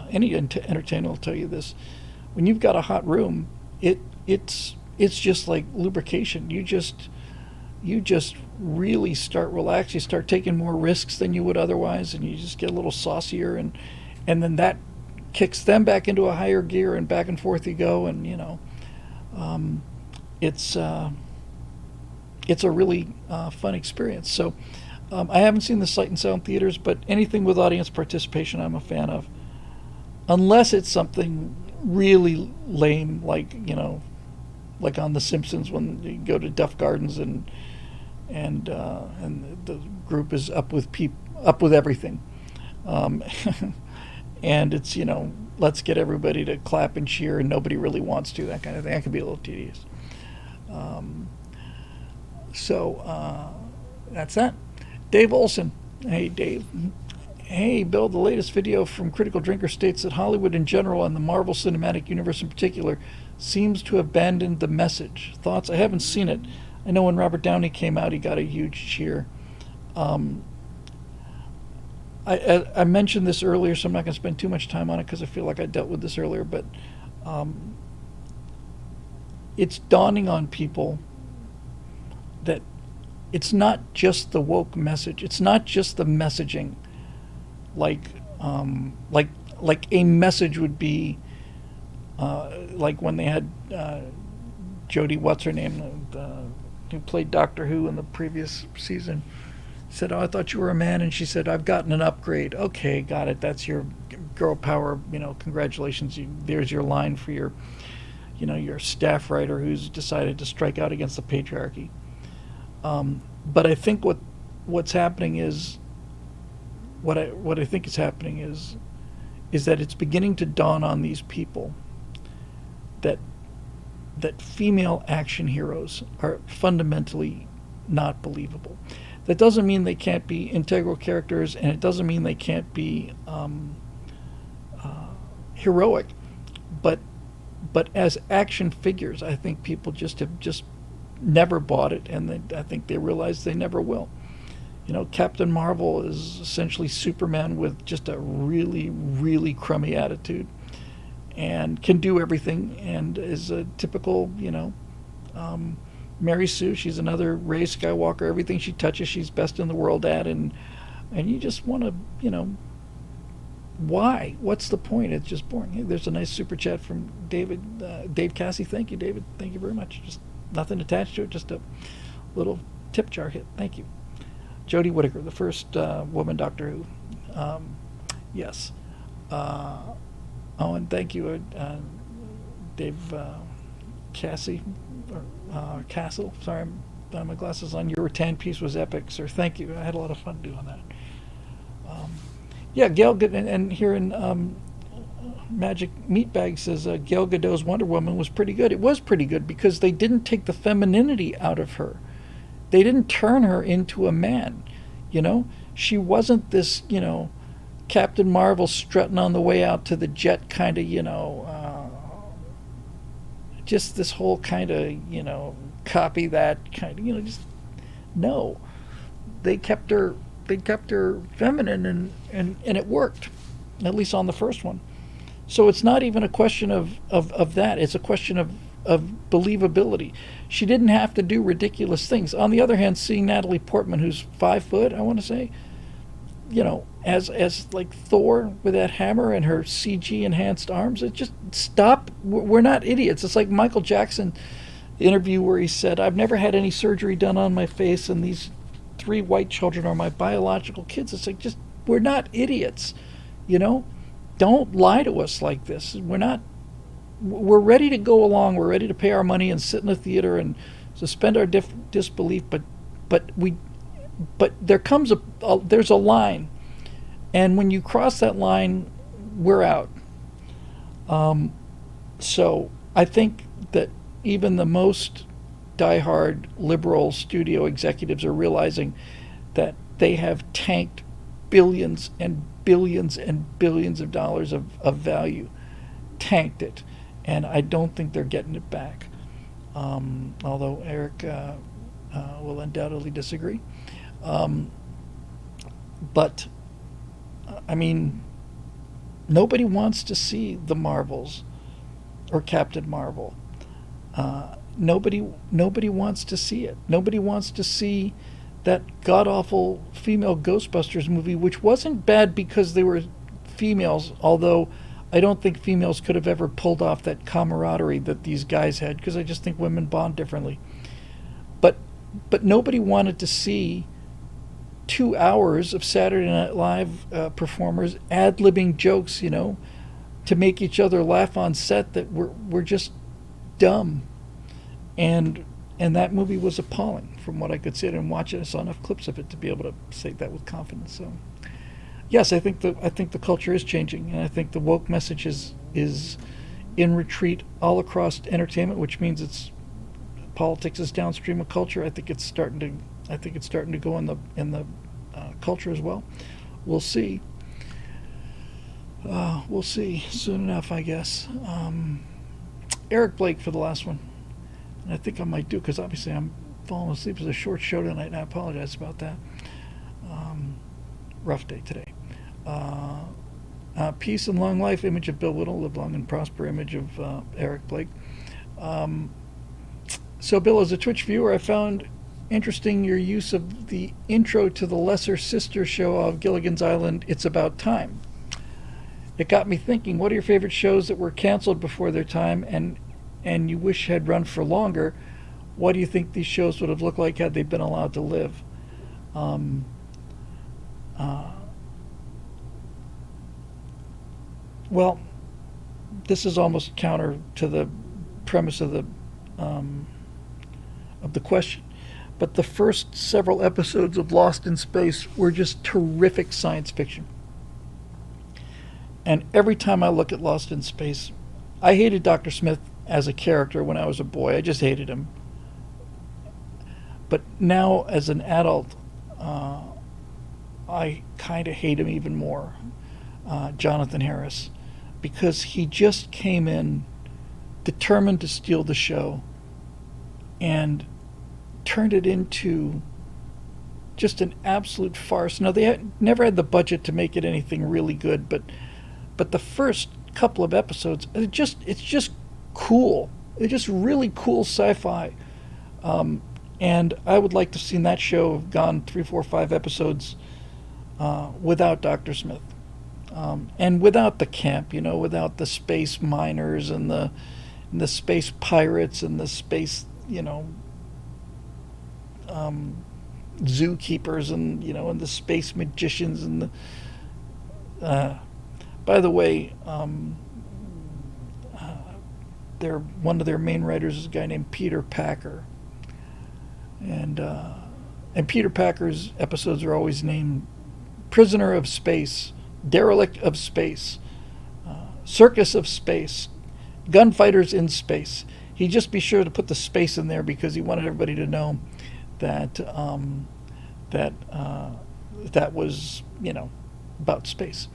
Speaker 1: any entertainer will tell you this. When you've got a hot room, it's just like lubrication. You just really start relaxing. You start taking more risks than you would otherwise, and you just get a little saucier, and then that kicks them back into a higher gear, and back and forth you go, and it's a really fun experience. So I haven't seen the Sight and Sound theaters, but anything with audience participation I'm a fan of, unless it's something really lame, like like on The Simpsons when you go to Duff Gardens and the group is up with everything, and it's let's get everybody to clap and cheer and nobody really wants to, that kind of thing. That can be a little tedious. So that's that. Dave Olson. Hey Dave. Hey Bill, the latest video from Critical Drinker states that Hollywood in general and the Marvel Cinematic Universe in particular seems to have abandoned the message. Thoughts? I haven't seen it. I know when Robert Downey came out, he got a huge cheer. I mentioned this earlier, so I'm not going to spend too much time on it because I feel like I dealt with this earlier. But um, it's dawning on people that it's not just the woke message. It's not just the messaging, like like a message would be like when they had Jodie, what's her name, who played Doctor Who in the previous season, said, "Oh, I thought you were a man," and she said, "I've gotten an upgrade." Okay, got it. That's your girl power. Congratulations. There's your line for your staff writer who's decided to strike out against the patriarchy. But I think what's happening is what I think is happening is that it's beginning to dawn on these people that female action heroes are fundamentally not believable. That doesn't mean they can't be integral characters, and it doesn't mean they can't be heroic. But as action figures, I think people have never bought it, and I think they realize they never will. Captain Marvel is essentially Superman with just a really, really crummy attitude, and can do everything, and is a typical, Mary Sue. She's another Rey Skywalker. Everything she touches, she's best in the world at, and you just want to, why? What's the point? It's just boring. Hey, there's a nice super chat from Dave Cassie. Thank you, David. Thank you very much. Just nothing attached to it. Just a little tip jar hit. Thank you. Jodie Whittaker, the first woman Doctor Who. Yes. And thank you, Dave Cassie, or Castle. Sorry, I'm got my glasses on. Your rattan piece was epic, sir. Thank you. I had a lot of fun doing that. Yeah, Gail, and here in Magic Meatbag says Gal Gadot's Wonder Woman was pretty good. It was pretty good because they didn't take the femininity out of her. They didn't turn her into a man. She wasn't this, Captain Marvel strutting on the way out to the jet kind of, just this whole kind of, copy that kind of, just no. They kept her feminine, and it worked, at least on the first one. So it's not even a question of that. It's a question of believability. She didn't have to do ridiculous things. On the other hand, seeing Natalie Portman, who's 5 foot, I want to say, as like Thor with that hammer and her CG enhanced arms, it just stop. We're not idiots. It's like Michael Jackson interview where he said, "I've never had any surgery done on my face, and these 3 white children are my biological kids." It's like, just, we're not idiots. Don't lie to us like this. We're ready to go along. We're ready to pay our money and sit in the theater and suspend our disbelief. But there's a line, and when you cross that line, we're out. So I think that even the most diehard liberal studio executives are realizing that they have tanked billions and billions and billions of dollars of value, tanked it, and I don't think they're getting it back. Although Eric will undoubtedly disagree. But I mean, nobody wants to see the Marvels or Captain Marvel. Nobody wants to see it. Nobody wants to see that god-awful female Ghostbusters movie, which wasn't bad because they were females, although I don't think females could have ever pulled off that camaraderie that these guys had, because I just think women bond differently. But nobody wanted to see 2 hours of Saturday Night Live performers ad-libbing jokes, to make each other laugh on set that were just dumb. And that movie was appalling from what I could see. I didn't watch it. I saw enough clips of it to be able to say that with confidence. So, yes, I think the culture is changing, and I think the woke message is in retreat all across entertainment, which means politics is downstream of culture. I think it's starting to go in the culture as well. We'll see. We'll see soon enough, I guess. Eric Blake for the last one. And I think I might do, because obviously I'm falling asleep. It's a short show tonight, and I apologize about that. Rough day today. Peace and long life, image of Bill Whittle. Live long and prosper, image of Eric Blake. So, Bill, as a Twitch viewer, I found interesting your use of the intro to the lesser sister show of Gilligan's Island, It's About Time. It got me thinking, what are your favorite shows that were canceled before their time and you wish had run for longer? What do you think these shows would have looked like had they been allowed to live? Well, this is almost counter to the premise of the question, but the first several episodes of Lost in Space were just terrific science fiction. And every time I look at Lost in Space, I hated Dr. Smith as a character when I was a boy. I just hated him. But now, as an adult, I kind of hate him even more, Jonathan Harris, because he just came in determined to steal the show and turned it into just an absolute farce. Now, they never had the budget to make it anything really good, but the first couple of episodes, it's just cool. It's just really cool sci-fi. And I would like to have seen that show have gone 3, 4, 5 episodes without Dr. Smith. And without the camp, without the space miners and the space pirates and the space, zookeepers and, and the space magicians and the... by the way, one of their main writers is a guy named Peter Packer. And Peter Packer's episodes are always named Prisoner of Space, Derelict of Space, Circus of Space, Gunfighters in Space. He'd just be sure to put the space in there because he wanted everybody to know that that was, about space.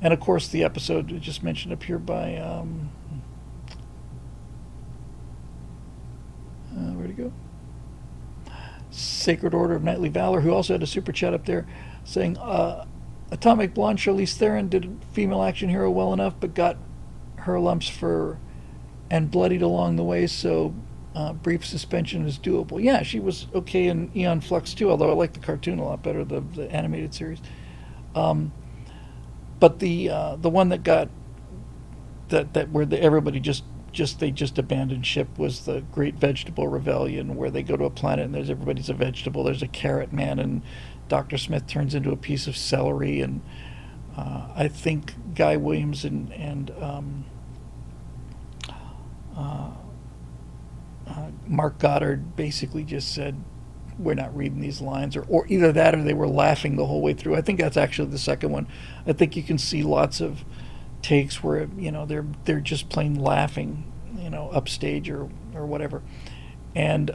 Speaker 1: And of course, the episode just mentioned up here by where'd it go? Sacred Order of Knightly Valor, who also had a super chat up there saying, Atomic Blonde Charlize Theron did a female action hero well enough, but got her lumps and bloodied along the way, so brief suspension is doable. Yeah, she was okay in Aeon Flux too, although I like the cartoon a lot better, the animated series. But the one that got that where everybody just abandoned ship was the Great Vegetable Rebellion, where they go to a planet and everybody's a vegetable. There's a carrot man, and Dr. Smith turns into a piece of celery, and I think Guy Williams and Mark Goddard basically just said, we're not reading these lines, or either that or they were laughing the whole way through. I think that's actually the second one. I think you can see lots of takes where they're just plain laughing, upstage or whatever, and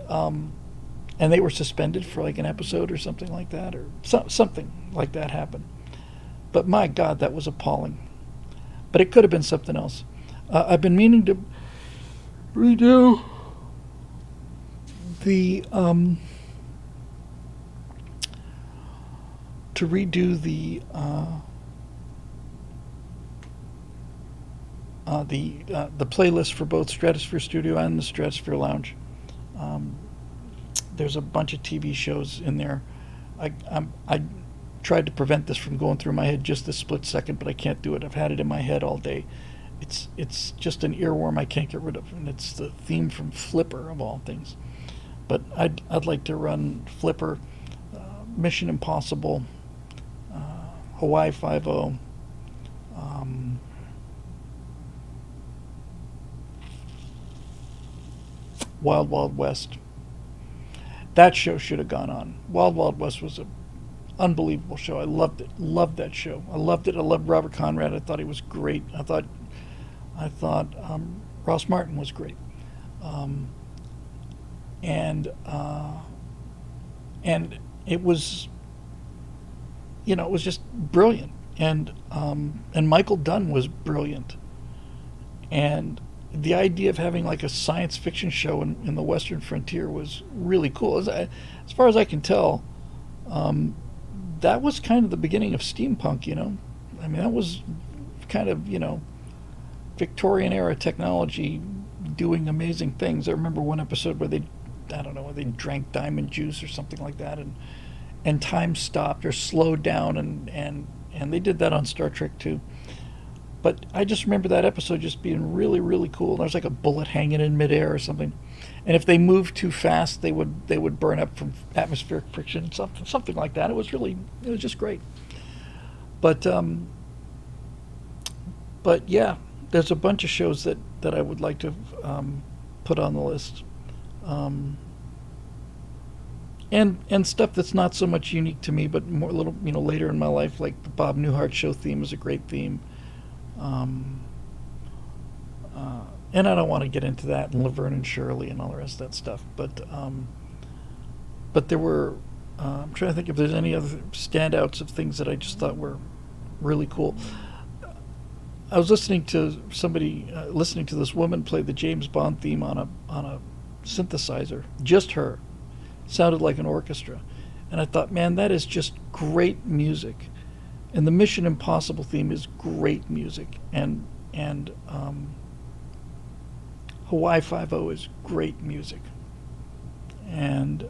Speaker 1: they were suspended for like an episode or something like that, or something like that happened. But my God, that was appalling. But it could have been something else. I've been meaning to redo the the playlist for both Stratosphere Studio and the Stratosphere Lounge. There's a bunch of TV shows in there. I tried to prevent this from going through my head just this split second, but I can't do it. I've had it in my head all day. It's just an earworm I can't get rid of, and it's the theme from Flipper of all things. But I'd like to run Flipper, Mission Impossible, Hawaii Five-0, Wild Wild West. That show should have gone on. Wild Wild West was an unbelievable show. I loved it. Loved that show. I loved it. I loved Robert Conrad. I thought he was great. I thought Ross Martin was great. And it was, it was just brilliant. And Michael Dunn was brilliant. And the idea of having like a science fiction show in the Western frontier was really cool. As far as I can tell, that was kind of the beginning of steampunk, I mean, that was kind of, Victorian era technology doing amazing things. I remember one episode where I don't know, where they drank diamond juice or something like that, and time stopped or slowed down, and they did that on Star Trek too. But I just remember that episode just being really, really cool. There was like a bullet hanging in midair or something, and if they moved too fast, they would burn up from atmospheric friction, something like that. It was just great. But yeah, there's a bunch of shows that I would like to put on the list, and stuff that's not so much unique to me, but more a little later in my life, like the Bob Newhart show theme is a great theme. And I don't want to get into that, and Laverne and Shirley and all the rest of that stuff. But there were, I'm trying to think if there's any other standouts of things that I just thought were really cool. I was listening to this woman play the James Bond theme on a synthesizer, just her, sounded like an orchestra, and I thought, man, that is just great music. And the Mission Impossible theme is great music, and Hawaii Five-0 is great music, and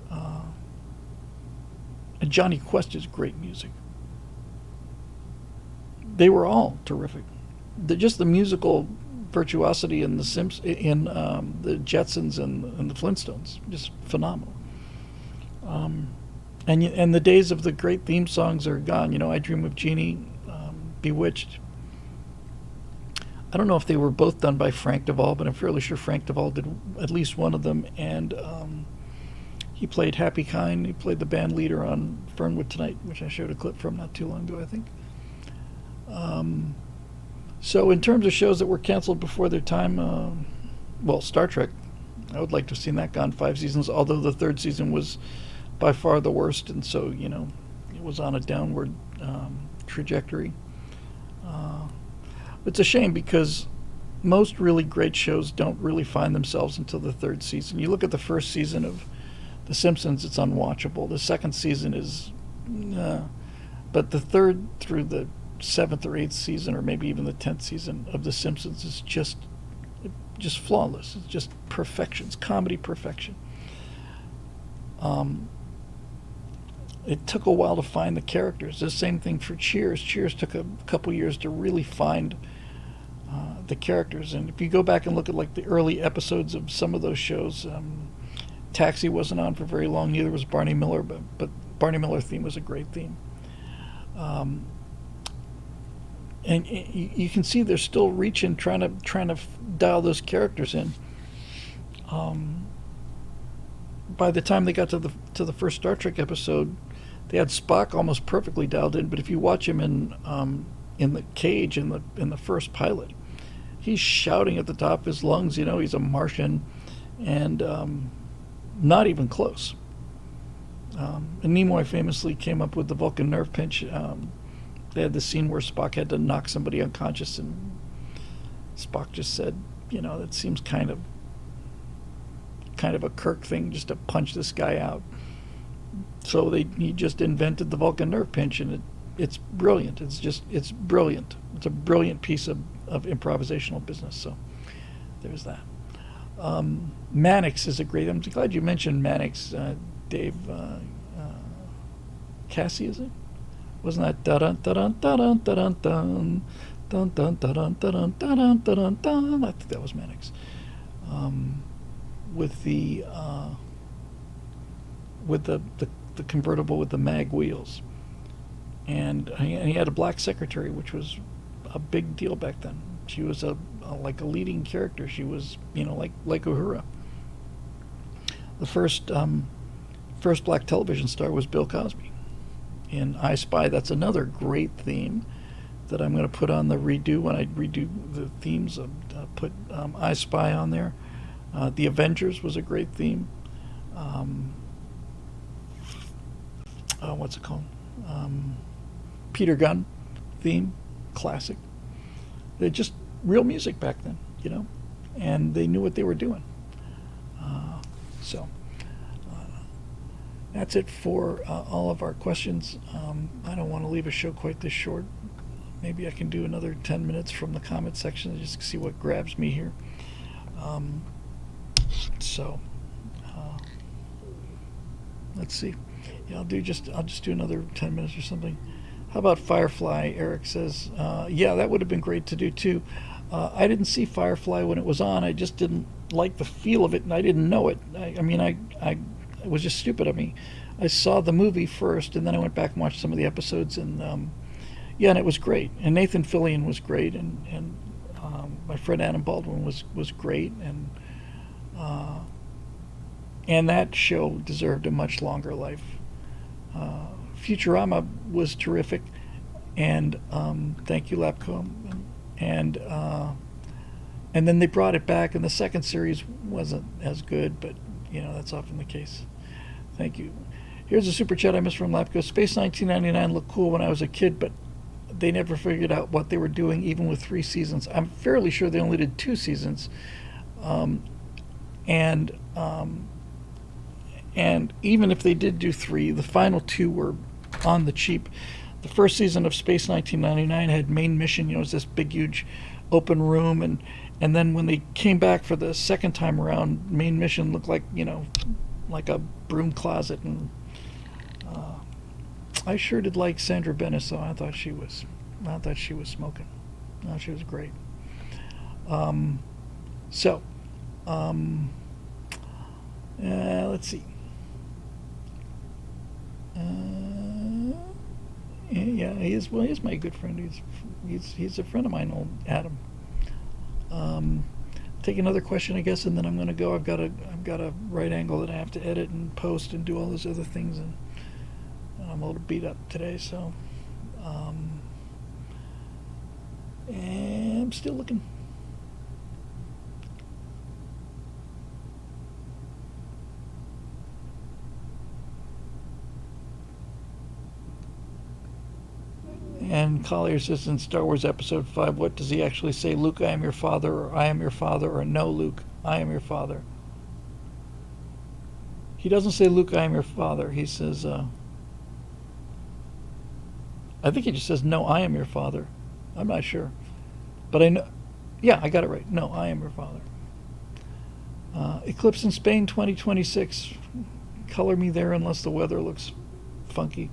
Speaker 1: Johnny Quest is great music. They were all terrific. Just the musical virtuosity in the the Jetsons and the Flintstones, just phenomenal. And the days of the great theme songs are gone. I Dream of Jeannie, Bewitched. I don't know if they were both done by Frank Duvall, but I'm fairly sure Frank Duvall did at least one of them. And he played Happy Kind. He played the band leader on Fernwood Tonight, which I showed a clip from not too long ago, I think. So in terms of shows that were canceled before their time, Star Trek, I would like to have seen that gone 5 seasons, although the 3rd season was by far the worst, and so, it was on a downward trajectory. It's a shame because most really great shows don't really find themselves until the 3rd season. You look at the 1st season of The Simpsons, it's unwatchable. The 2nd season is, but the 3rd through the 7th or 8th season, or maybe even the 10th season of The Simpsons is just flawless. It's just perfection. It's comedy perfection. It took a while to find the characters. The same thing for Cheers. Cheers took a couple years to really find the characters. And if you go back and look at like the early episodes of some of those shows, Taxi wasn't on for very long. Neither was Barney Miller, but Barney Miller theme was a great theme. And you can see they're still reaching, trying to dial those characters in. By the time they got to the first Star Trek episode, they had Spock almost perfectly dialed in. But if you watch him in the cage in the first pilot, he's shouting at the top of his lungs. He's a Martian, and not even close. And Nimoy famously came up with the Vulcan nerve pinch. They had the scene where Spock had to knock somebody unconscious, and Spock just said, that seems kind of a Kirk thing, just to punch this guy out. So he just invented the Vulcan nerve pinch, and it's brilliant. It's brilliant. It's a brilliant piece of improvisational business. So there's that. Mannix is a great. I'm glad you mentioned Mannix, Dave. Cassie, is it? Wasn't that dun dun dun dun dun dun dun dun dun dun dun dun dun dun? I think that was Mannix. With the convertible with the mag wheels, and he had a black secretary, which was a big deal back then. She was like a leading character. She was like Uhura. The first black television star was Bill Cosby in I Spy. That's another great theme that I'm going to put on the redo when I redo the themes. Put I Spy on there. The Avengers was a great theme. What's it called? Peter Gunn theme, classic. They're just real music back then, and they knew what they were doing. So that's it for all of our questions. I don't want to leave a show quite this short. maybe I can do another 10 minutes from the comment section and just see what grabs me here. So let's see. Yeah, I'll just do another 10 minutes or something. How about Firefly? Eric says, yeah, that would have been great to do too. I didn't see Firefly when it was on. I just didn't like the feel of it, and I didn't know it. I was just stupid of me. I saw the movie first, and then I went back and watched some of the episodes, and yeah, and it was great. And Nathan Fillion was great, and my friend Adam Baldwin was great, and that show deserved a much longer life. Futurama was terrific, and thank you, Lapco. And then they brought it back, and the second series wasn't as good, but that's often the case. Thank you. Here's a super chat I missed from Lapco. Space 1999 looked cool when I was a kid, but they never figured out what they were doing, even with 3 seasons. I'm fairly sure they only did 2 seasons, and even if they did do 3, the final 2 were on the cheap. The first season of Space 1999 had main mission, it was this big, huge open room, and then when they came back for the second time around, main mission looked like, like a broom closet, and I sure did like Sandra Bennett, so I thought she was smoking. No, she was great. Let's see. Yeah, he is. Well, he's my good friend. He's a friend of mine, old Adam. Take another question, I guess, and then I'm going to go. I've got a right angle that I have to edit and post and do all those other things, and I'm a little beat up today, so and I'm still looking. And Collier says in Star Wars Episode 5, what does he actually say? Luke, I am your father, or I am your father, or no, Luke, I am your father. He doesn't say, Luke, I am your father. He says, I think he just says, no, I am your father. I'm not sure. But I know, yeah, I got it right. No, I am your father. Eclipse in Spain 2026. Color me there unless the weather looks funky.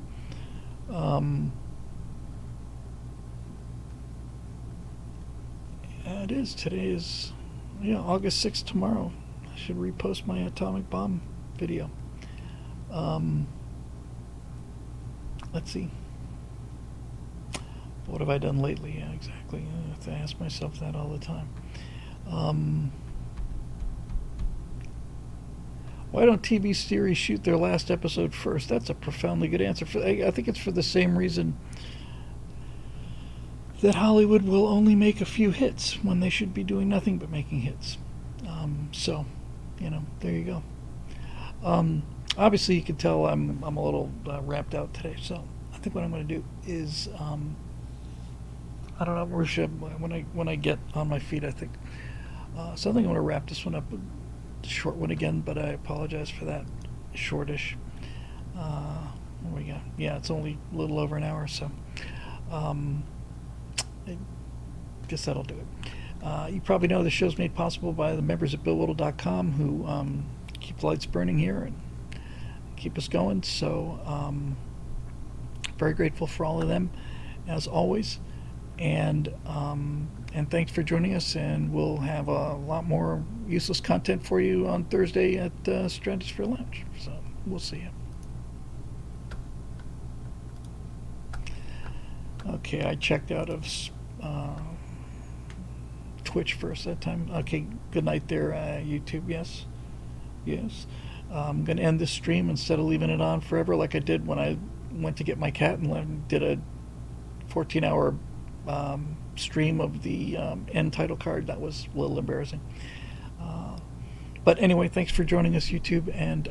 Speaker 1: It is. Today is, August 6th tomorrow. I should repost my atomic bomb video. Let's see. What have I done lately? Yeah, exactly. I have to ask myself that all the time. Why don't TV series shoot their last episode first? That's a profoundly good answer. I think it's for the same reason that Hollywood will only make a few hits when they should be doing nothing but making hits. So, there you go. Obviously, you can tell I'm a little ramped out today. So, I think what I'm going to do is, I don't know, when I get on my feet, I think. So I think I'm going to wrap this one up. Short one again, but I apologize for that. Shortish. What we got? Yeah, it's only a little over an hour, so. I guess that'll do it. You probably know the show's made possible by the members at BillWhittle.com who keep the lights burning here and keep us going. So very grateful for all of them, as always. And thanks for joining us. And we'll have a lot more useless content for you on Thursday at Stratosphere Lounge. So we'll see you. Okay, I checked out of Twitch first that time. Okay, good night there, YouTube. Yes. I'm going to end this stream instead of leaving it on forever like I did when I went to get my cat and did a 14-hour stream of the end title card. That was a little embarrassing. But anyway, thanks for joining us, YouTube, and